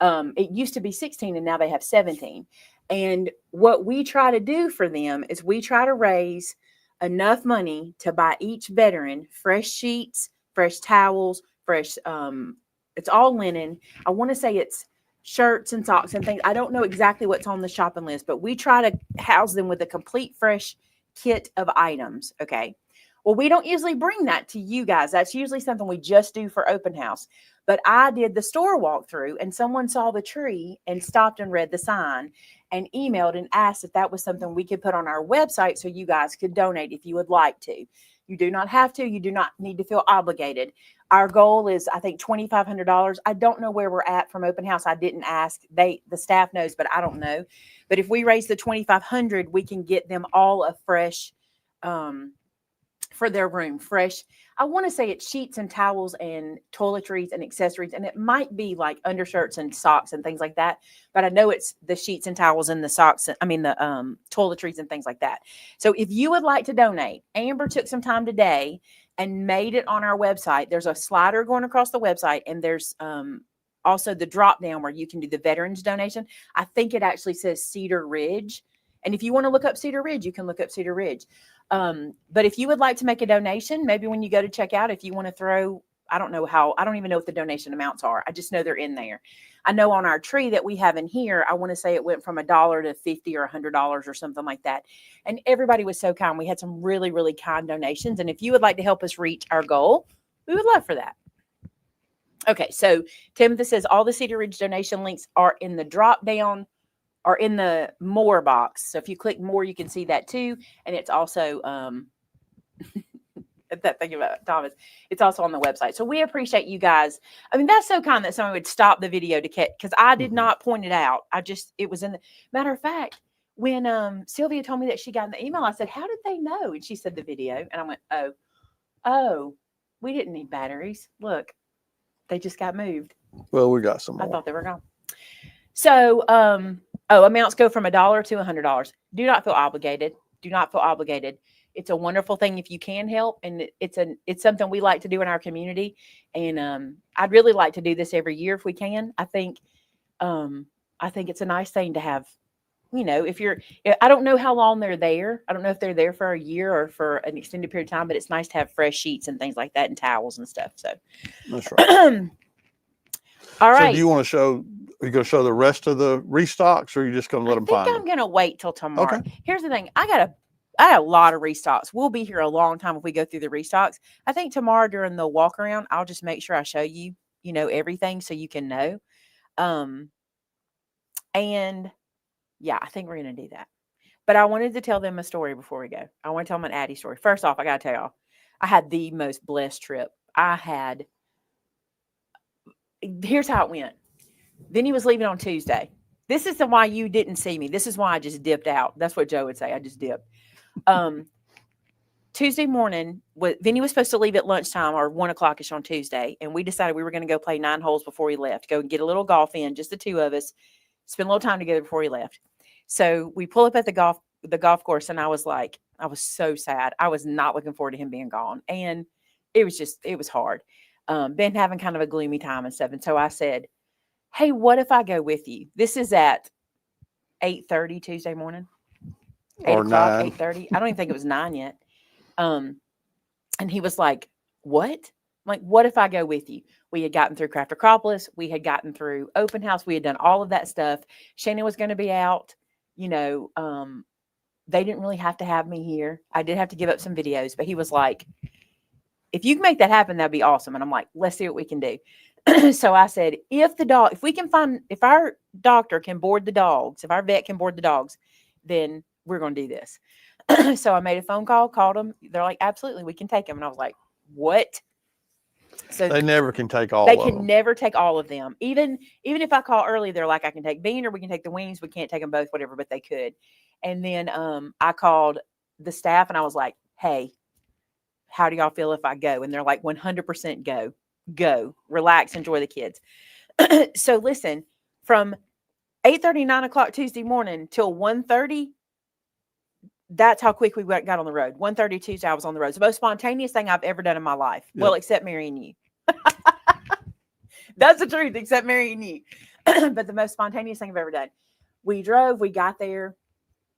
It used to be 16 and now they have 17. And what we try to do for them is we try to raise enough money to buy each veteran fresh sheets, fresh towels, fresh, it's all linen. I want to say it's shirts and socks and things. I don't know exactly what's on the shopping list, but we try to house them with a complete fresh kit of items. Okay. Well, we don't usually bring that to you guys. That's usually something we just do for open house. But I did the store walkthrough, and someone saw the tree and stopped and read the sign and emailed and asked if that was something we could put on our website so you guys could donate if you would like to. You do not have to. You do not need to feel obligated. Our goal is, I think, $2,500. I don't know where we're at from open house. I didn't ask. The staff knows, but I don't know. But if we raise the $2,500, we can get them all a fresh, for their room, fresh. I want to say it's sheets and towels and toiletries and accessories, and it might be like undershirts and socks and things like that. But I know it's the sheets and towels and the socks. I mean the toiletries and things like that. So if you would like to donate, Amber took some time today and made it on our website. There's a slider going across the website, and there's also the drop down where you can do the veterans donation. I think it actually says Cedar Ridge. And if you want to look up Cedar Ridge, you can look up Cedar Ridge. But if you would like to make a donation, maybe when you go to check out, if you want to throw, I don't even know what the donation amounts are. I just know they're in there. I know on our tree that we have in here, I want to say it went from $1 to $50 or $100 or something like that. And everybody was so kind. We had some really, really kind donations. And if you would like to help us reach our goal, we would love for that. Okay. So Timothy says all the Cedar Ridge donation links are in the drop down or in the more box. So if you click more, you can see that too. And it's also, that thing about Thomas, it's also on the website. So we appreciate you guys. I mean, that's so kind that someone would stop the video to catch, because I did not point it out. It was in the matter of fact, when Sylvia told me that she got in the email, I said, how did they know? And she said the video. And I went, oh, we didn't need batteries. Look, they just got moved. Well, we got some more. I thought they were gone. So, amounts go from $1 to $100. Do not feel obligated. Do not feel obligated. It's a wonderful thing if you can help, and it's something we like to do in our community. And I'd really like to do this every year if we can. I think it's a nice thing to have. You know, I don't know how long they're there. I don't know if they're there for a year or for an extended period of time, but it's nice to have fresh sheets and things like that and towels and stuff. So that's right. All right. So do you want to show? Are you going to show the rest of the restocks, or are you just going to let them find them? I'm going to wait till tomorrow. Okay. Here's the thing. I got a lot of restocks. We'll be here a long time if we go through the restocks. I think tomorrow during the walk around, I'll just make sure I show you, everything so you can know. And yeah, I think we're going to do that. But I wanted to tell them a story before we go. I want to tell them an Addie story. First off, I got to tell y'all, I had the most blessed trip. Here's how it went. Vinny was leaving on Tuesday. This is why you didn't see me. This is why I just dipped out. That's what Joe would say. I just dipped. Tuesday morning, Vinny was supposed to leave at lunchtime or 1 o'clock-ish on Tuesday. And we decided we were going to go play 9 holes before we left. Go and get a little golf in, just the two of us. Spend a little time together before we left. So we pull up at the golf course, and I was so sad. I was not looking forward to him being gone. And it was hard. Been having kind of a gloomy time and stuff. And so I said, hey, what if I go with you? This is at 8:30 Tuesday morning. 8 or o'clock, 9. 8:30. I don't even think it was 9 yet. And he was like, what? I'm like, what if I go with you? We had gotten through Craft Acropolis. We had gotten through Open House. We had done all of that stuff. Shannon was going to be out. You know, they didn't really have to have me here. I did have to give up some videos, but he was like, if you can make that happen, that'd be awesome. And I'm like, let's see what we can do. So I said, if our doctor can board the dogs, if our vet can board the dogs, then we're going to do this. So I made a phone call, called them. They're like, absolutely, we can take them. And I was like, what? So They never can take all they of can them. never take all of them. Even if I call early, they're like, I can take Bean or we can take the wings. We can't take them both, whatever, but they could. And then I called the staff and I was like, hey, how do y'all feel if I go? And they're like, 100% go, relax, enjoy the kids. So listen, from 8:30, 9 o'clock Tuesday morning till 1:30, that's how quick we got on the road. 1:30 Tuesday, I was on the road. It's the most spontaneous thing I've ever done in my life. Yep. Well, except marrying you. That's the truth, except marrying you. But the most spontaneous thing I've ever done. We drove, we got there.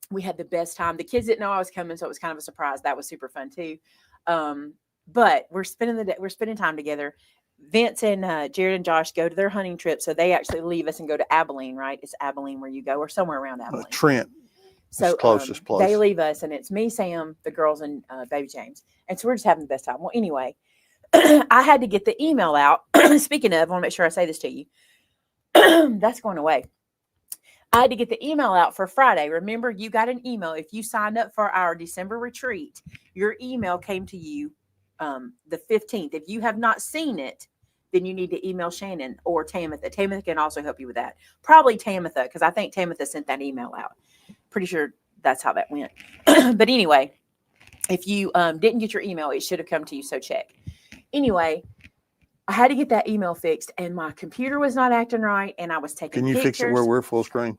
We had the best time. The kids didn't know I was coming, so it was kind of a surprise. That was super fun too. But we're spending time together. Vince and Jared and Josh go to their hunting trip, so they actually leave us and go to Abilene, right? It's Abilene where you go, or somewhere around Abilene. Trent. So closest place. They leave us, and it's me, Sam, the girls, and baby James. And so we're just having the best time. Well, anyway, I had to get the email out. Speaking of, I want to make sure I say this to you. That's going away. I had to get the email out for Friday. Remember, you got an email. If you signed up for our December retreat, your email came to you the 15th. If you have not seen it, then you need to email Shannon or Tamitha. Tamitha can also help you with that. Probably Tamitha, because I think Tamitha sent that email out. Pretty sure that's how that went. But anyway, if you didn't get your email, it should have come to you, so check. Anyway, I had to get that email fixed, and my computer was not acting right, and I was taking pictures. Can you fix it where we're full screen?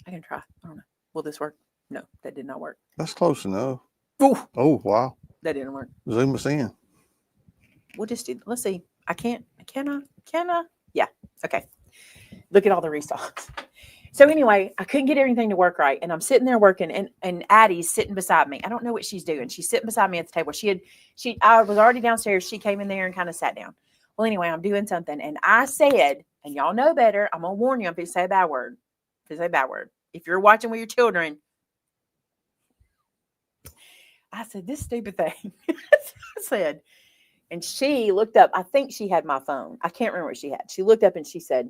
I can try. I don't know. Will this work? No, that did not work. That's close enough. Ooh. Oh, wow. That didn't work. Zoom us in. We'll just do, let's see. Can I? Yeah. Okay. Look at all the restocks. So anyway, I couldn't get everything to work right. And I'm sitting there working, and Addie's sitting beside me. I don't know what she's doing. She's sitting beside me at the table. I was already downstairs. She came in there and kind of sat down. Well, anyway, I'm doing something. And I said, and y'all know better, I'm going to warn you if you say a bad word. If you're watching with your children, I said, this stupid thing. I said, and she looked up. I think she had my phone. I can't remember what she had. She looked up and she said,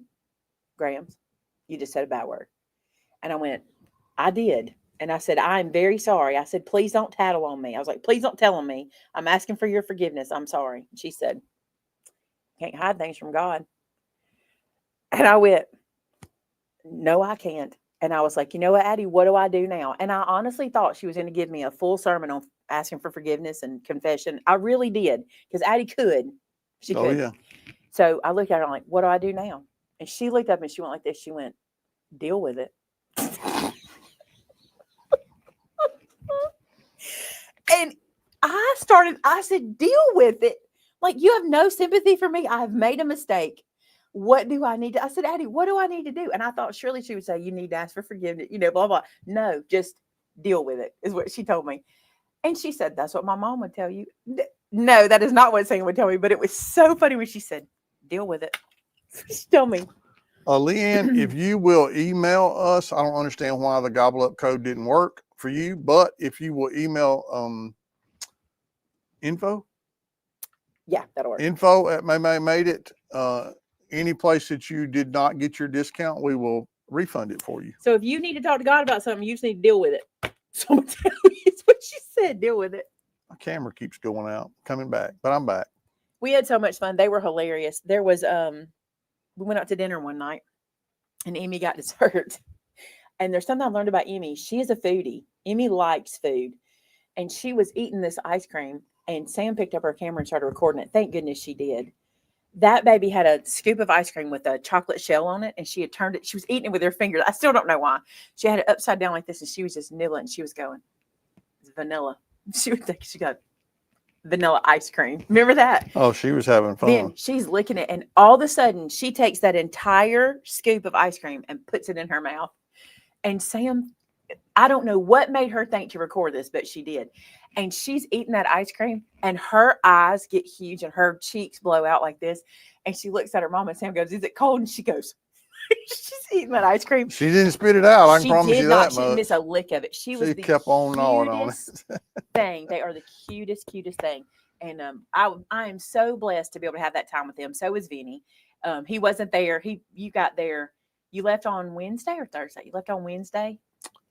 Grahams, you just said a bad word. And I went, I did. And I said, I'm very sorry. I said, please don't tattle on me. I was like, please don't tell on me. I'm asking for your forgiveness. I'm sorry. And she said, can't hide things from God. And I went, no, I can't. And I was like, you know what, Addie, what do I do now? And I honestly thought she was going to give me a full sermon on asking for forgiveness and confession. I really did, because Addie could. She could. Oh, yeah. So I looked at her and I'm like, what do I do now? And she looked up and she went like this. She went, deal with it. And I said, deal with it. Like, you have no sympathy for me. I've made a mistake. What do I need to? I said, Addie, what do I need to do? And I thought surely she would say, you need to ask for forgiveness, blah, blah. No, just deal with it, is what she told me. And she said, that's what my mom would tell you. No, that is not what Sam would tell me. But it was so funny when she said, deal with it. She told me. Leanne, if you will email us, I don't understand why the gobble up code didn't work for you, but if you will email info. Yeah, that'll work. Info at Maymay made it. Any place that you did not get your discount, we will refund it for you. So if you need to talk to God about something, you just need to deal with it. So I'm telling you, it's what she said. Deal with it. My camera keeps going out, coming back, but I'm back. We had so much fun. They were hilarious. There was we went out to dinner one night, and Emmy got dessert. And there's something I learned about Emmy. She is a foodie. Emmy likes food, and she was eating this ice cream. And Sam picked up her camera and started recording it. Thank goodness she did. That baby had a scoop of ice cream with a chocolate shell on it, and she had turned it. She was eating it with her fingers. I still don't know why. She had it upside down like this, and she was just nibbling. She was going, it's vanilla. She would think she got vanilla ice cream. Remember that? Oh, she was having fun. Then she's licking it, and all of a sudden, she takes that entire scoop of ice cream and puts it in her mouth. And Sam, I don't know what made her think to record this, but she did. and she's eating that ice cream, and her eyes get huge and her cheeks blow out like this. And she looks at her mom, and Sam goes, "Is it cold?" And she goes, she's eating that ice cream. She didn't spit it out. I can She promise did you not. that She didn't much. miss a lick of it. She was the kept on gnawing on cutest thing. They are the cutest thing. And I am so blessed to be able to have that time with them. So is Vinny. He wasn't there. You got there. You left on Wednesday or Thursday? You left on Wednesday.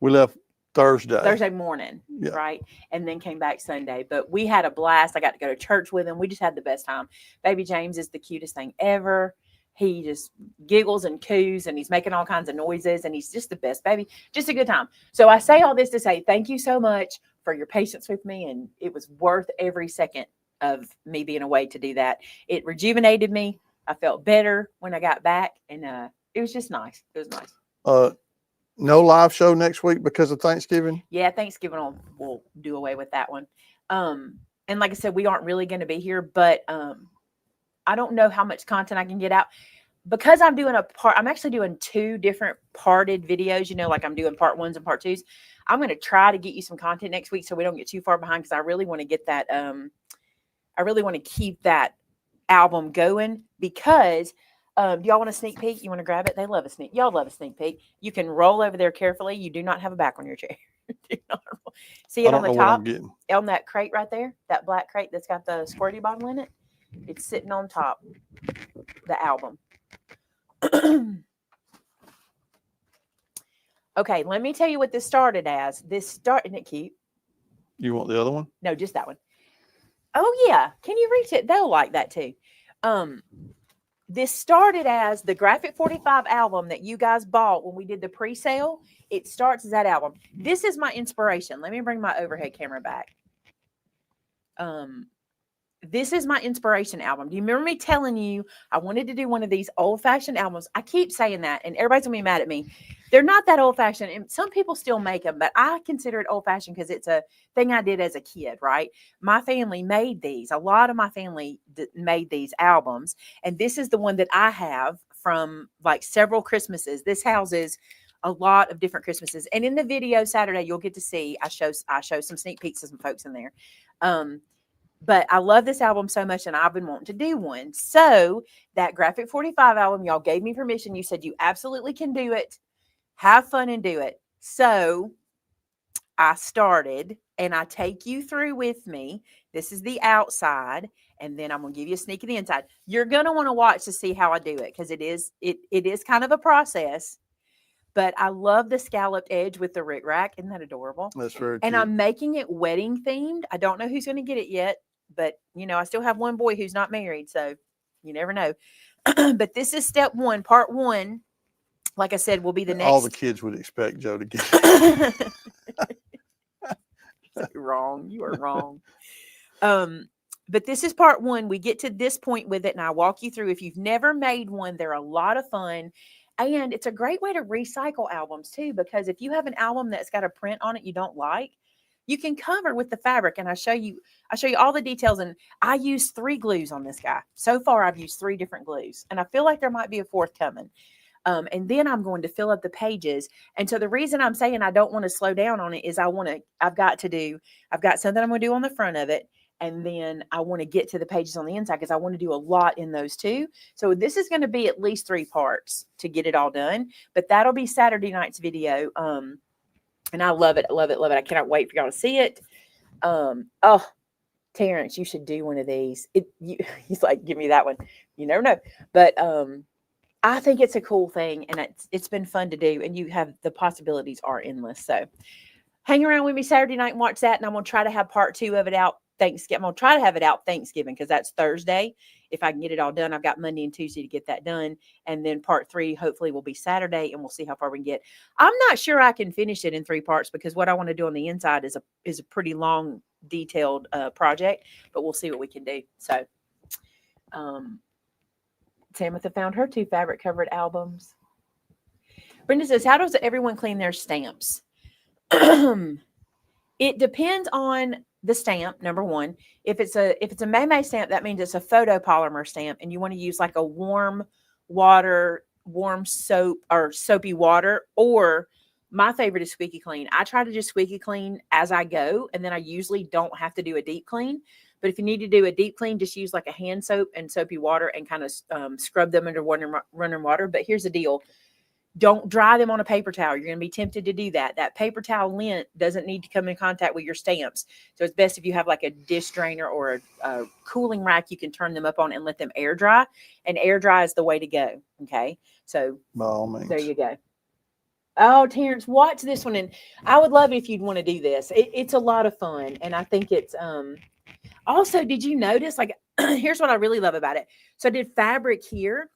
We left Thursday morning, Yeah. right? And then came back Sunday. But we had a blast. I got to go to church with him. We just had the best time. Baby James is the cutest thing ever. He just giggles and coos, and he's making all kinds of noises, and he's just the best baby. Just a good time. So I say all this to say thank you so much for your patience with me, and it was worth every second of me being away to do that. It rejuvenated me. I felt better when I got back, and it was just nice. It was nice. No live show next week because of Thanksgiving? Yeah, Thanksgiving we'll do away with that one. And like I said, we aren't really going to be here, but I don't know how much content I can get out because I'm doing I'm actually doing 2 different parted videos, like I'm doing part 1s and part 2s. I'm going to try to get you some content next week so we don't get too far behind, because I really want to get that. I really want to keep that album going because do y'all want a sneak peek? You want to grab it? They love a sneak. Y'all love a sneak peek. You can roll over there carefully. You do not have a back on your chair. See it on the top on that crate right there, that black crate that's got the squirty bottle in it. It's sitting on top, the album. Okay, let me tell you what this started as. Isn't it cute? You want the other one? No, just that one. Oh yeah, can you reach it? They'll like that too. This started as the Graphic 45 album that you guys bought when we did the pre-sale. It starts as that album. This is my inspiration. Let me bring my overhead camera back. This is my inspiration album. Do you remember me telling you I wanted to do one of these old-fashioned albums? I keep saying that, and everybody's going to be mad at me. They're not that old-fashioned, and some people still make them, but I consider it old-fashioned because it's a thing I did as a kid, right? My family made these. A lot of my family made these albums, and this is the one that I have from like several Christmases. This houses a lot of different Christmases, and in the video Saturday, you'll get to see I show some sneak peeks of some folks in there. But I love this album so much, and I've been wanting to do one. So that Graphic 45 album, y'all gave me permission. You said you absolutely can do it. Have fun and do it. So I started, and I take you through with me. This is the outside, and then I'm going to give you a sneak of the inside. You're going to want to watch to see how I do it, because it is kind of a process. But I love the scalloped edge with the rickrack. Isn't that adorable? That's very And cute. I'm making it wedding themed. I don't know who's going to get it yet, but I still have one boy who's not married, so you never know. But this is step 1, part 1. Like I said, will be the next. All the kids would expect Joe to get it. You're wrong. You are wrong. But this is part 1. We get to this point with it, and I walk you through. If you've never made one, they're a lot of fun. And it's a great way to recycle albums too, because if you have an album that's got a print on it you don't like, you can cover with the fabric. And I show you all the details. And I use 3 glues on this guy. So far, I've used 3 different glues, and I feel like there might be a 4th coming. And then I'm going to fill up the pages. And so the reason I'm saying I don't want to slow down on it is I've got something I'm going to do on the front of it. And then I want to get to the pages on the inside because I want to do a lot in those too. So this is going to be at least 3 parts to get it all done. But that'll be Saturday night's video. And I love it. Love it. Love it. I cannot wait for y'all to see it. Oh, Terrence, you should do one of these. He's like, give me that one. You never know. But I think it's a cool thing, and it's been fun to do. And the possibilities are endless. So hang around with me Saturday night and watch that. And I'm going to try to have part 2 of it out Thanksgiving. I'm going to try to have it out Thanksgiving because that's Thursday. If I can get it all done, I've got Monday and Tuesday to get that done. And then part 3 hopefully will be Saturday, and we'll see how far we can get. I'm not sure I can finish it in 3 parts because what I want to do on the inside is a pretty long, detailed project, but we'll see what we can do. So, Tamitha found her 2 fabric covered albums. Brenda says, how does everyone clean their stamps? It depends on the stamp, number 1. If it's a Maymay stamp, that means it's a photopolymer stamp, and you want to use like a warm soap or soapy water, or My favorite is squeaky clean. I try to just squeaky clean as I go, and then I usually don't have to do a deep clean. But if you need to do a deep clean, just use like a hand soap and soapy water and kind of scrub them under running water. But here's the deal. Don't dry them on a paper towel. You're going to be tempted to do that. That paper towel lint doesn't need to come in contact with your stamps. So it's best if you have like a dish drainer or a cooling rack, you can turn them up on and let them air dry. And air dry is the way to go. Okay. So by all means. There you go. Oh, Terrence, watch this one. And I would love it if you'd want to do this. It's a lot of fun. And I think it's, also, did you notice, like, here's what I really love about it. So I did fabric here,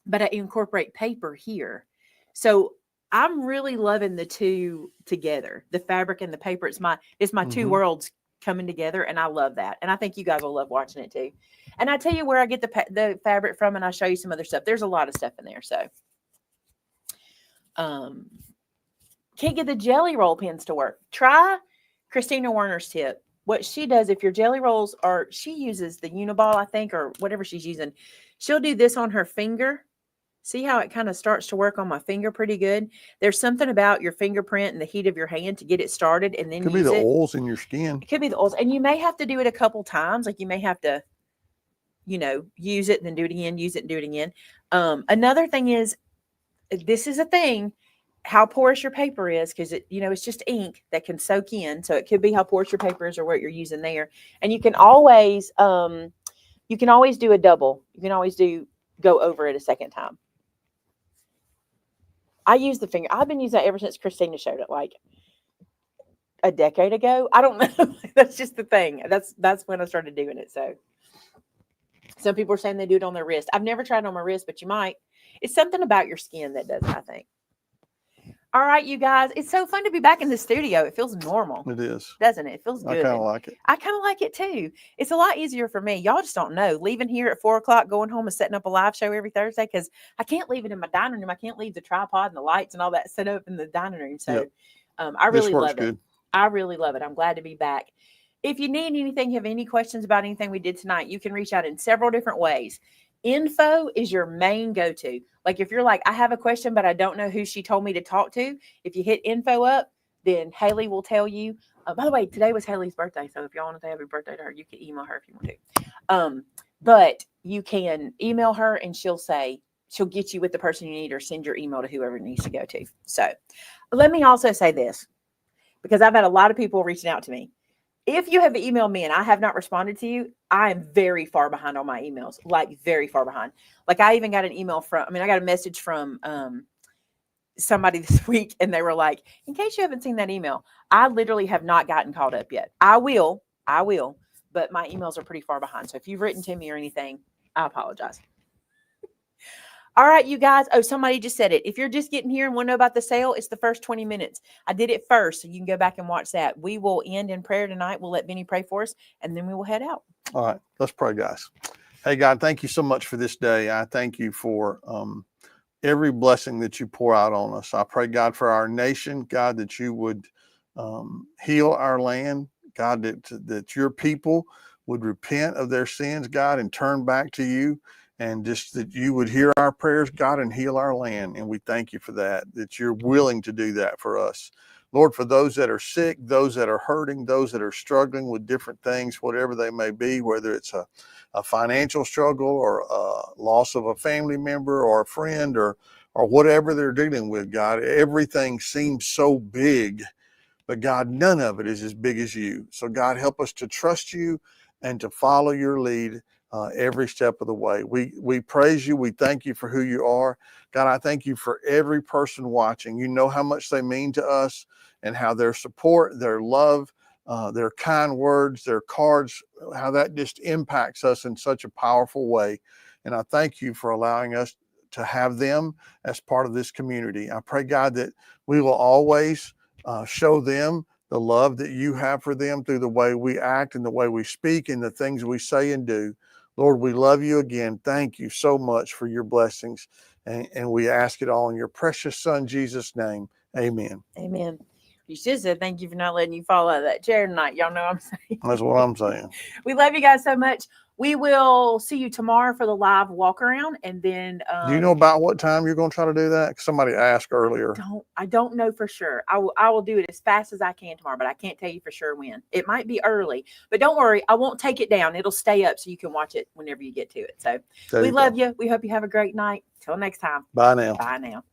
but I incorporate paper here. So I'm really loving the two together, the fabric and the paper. It's my two worlds coming together, and I love that. And I think you guys will love watching it too. And I tell you where I get the fabric from, and I'll show you some other stuff. There's a lot of stuff in there. So, can't get the jelly roll pins to work. Try Christina Werner's tip. What she does, if your jelly rolls are, she uses the Uniball, I think, or whatever she's using. She'll do this on her finger. See how it kind of starts to work on my finger pretty good? There's something about your fingerprint and the heat of your hand to get it started, and then could be the oils in your skin. It could be the oils, and you may have to do it a couple times. Like you may have to, use it and then do it again, use it and do it again. Another thing is, this is a thing, how porous your paper is, because it's just ink that can soak in. So it could be how porous your paper is or what you're using there. And you can always do a double. You can always go over it a second time. I use the finger. I've been using that ever since Christina showed it, like a decade ago. I don't know. That's just the thing. That's when I started doing it. So some people are saying they do it on their wrist. I've never tried it on my wrist, but you might. It's something about your skin that does it, I think. All right, you guys. It's so fun to be back in the studio. It feels normal. It is. Doesn't it? It feels good. I kind of like it. I kind of like it too. It's a lot easier for me. Y'all just don't know. Leaving here at 4:00, going home and setting up a live show every Thursday, because I can't leave it in my dining room. I can't leave the tripod and the lights and all that set up in the dining room. So I really love it. I really love it. I'm glad to be back. If you need anything, have any questions about anything we did tonight, you can reach out in several different ways. Info is your main go-to. Like if you're like, I have a question, but I don't know who she told me to talk to. If you hit info up, then Haley will tell you. By the way, today was Haley's birthday. So if y'all want to say happy birthday to her, you can email her if you want to. But you can email her and she'll get you with the person you need, or send your email to whoever it needs to go to. So let me also say this, because I've had a lot of people reaching out to me. If you have emailed me and I have not responded to you, I am very far behind on my emails, like very far behind. Like I even got I got a message from somebody this week, and they were like, in case you haven't seen that email, I literally have not gotten caught up yet. I will, but my emails are pretty far behind. So if you've written to me or anything, I apologize. All right, you guys. Oh, somebody just said it. If you're just getting here and want to know about the sale, it's the first 20 minutes. I did it first, so you can go back and watch that. We will end in prayer tonight. We'll let Benny pray for us, and then we will head out. All right, let's pray, guys. Hey, God, thank you so much for this day. I thank you for every blessing that you pour out on us. I pray, God, for our nation, God, that you would heal our land, God, that your people would repent of their sins, God, and turn back to you. And just that you would hear our prayers, God, and heal our land. And we thank you for that you're willing to do that for us. Lord, for those that are sick, those that are hurting, those that are struggling with different things, whatever they may be, whether it's a financial struggle or a loss of a family member or a friend or whatever they're dealing with, God, everything seems so big, but God, none of it is as big as you. So God, help us to trust you and to follow your lead every step of the way. We praise you. We thank you for who you are. God, I thank you for every person watching. You know how much they mean to us and how their support, their love, their kind words, their cards, how that just impacts us in such a powerful way. And I thank you for allowing us to have them as part of this community. I pray, God, that we will always show them the love that you have for them through the way we act and the way we speak and the things we say and do. Lord, we love you again. Thank you so much for your blessings. And we ask it all in your precious son, Jesus' name. Amen. Amen. You should have said thank you for not letting you fall out of that chair tonight. Y'all know what I'm saying. That's what I'm saying. We love you guys so much. we will see you tomorrow for the live walk around, and then Do you know about what time you're going to try to do that? Somebody asked earlier. I don't know for sure. I will do it as fast as I can tomorrow, but I can't tell you for sure when. It might be early, but don't worry, I won't take it down. It'll stay up so you can watch it whenever you get to it. So we love you. We hope you have a great night. Till next time. Bye now. Bye now.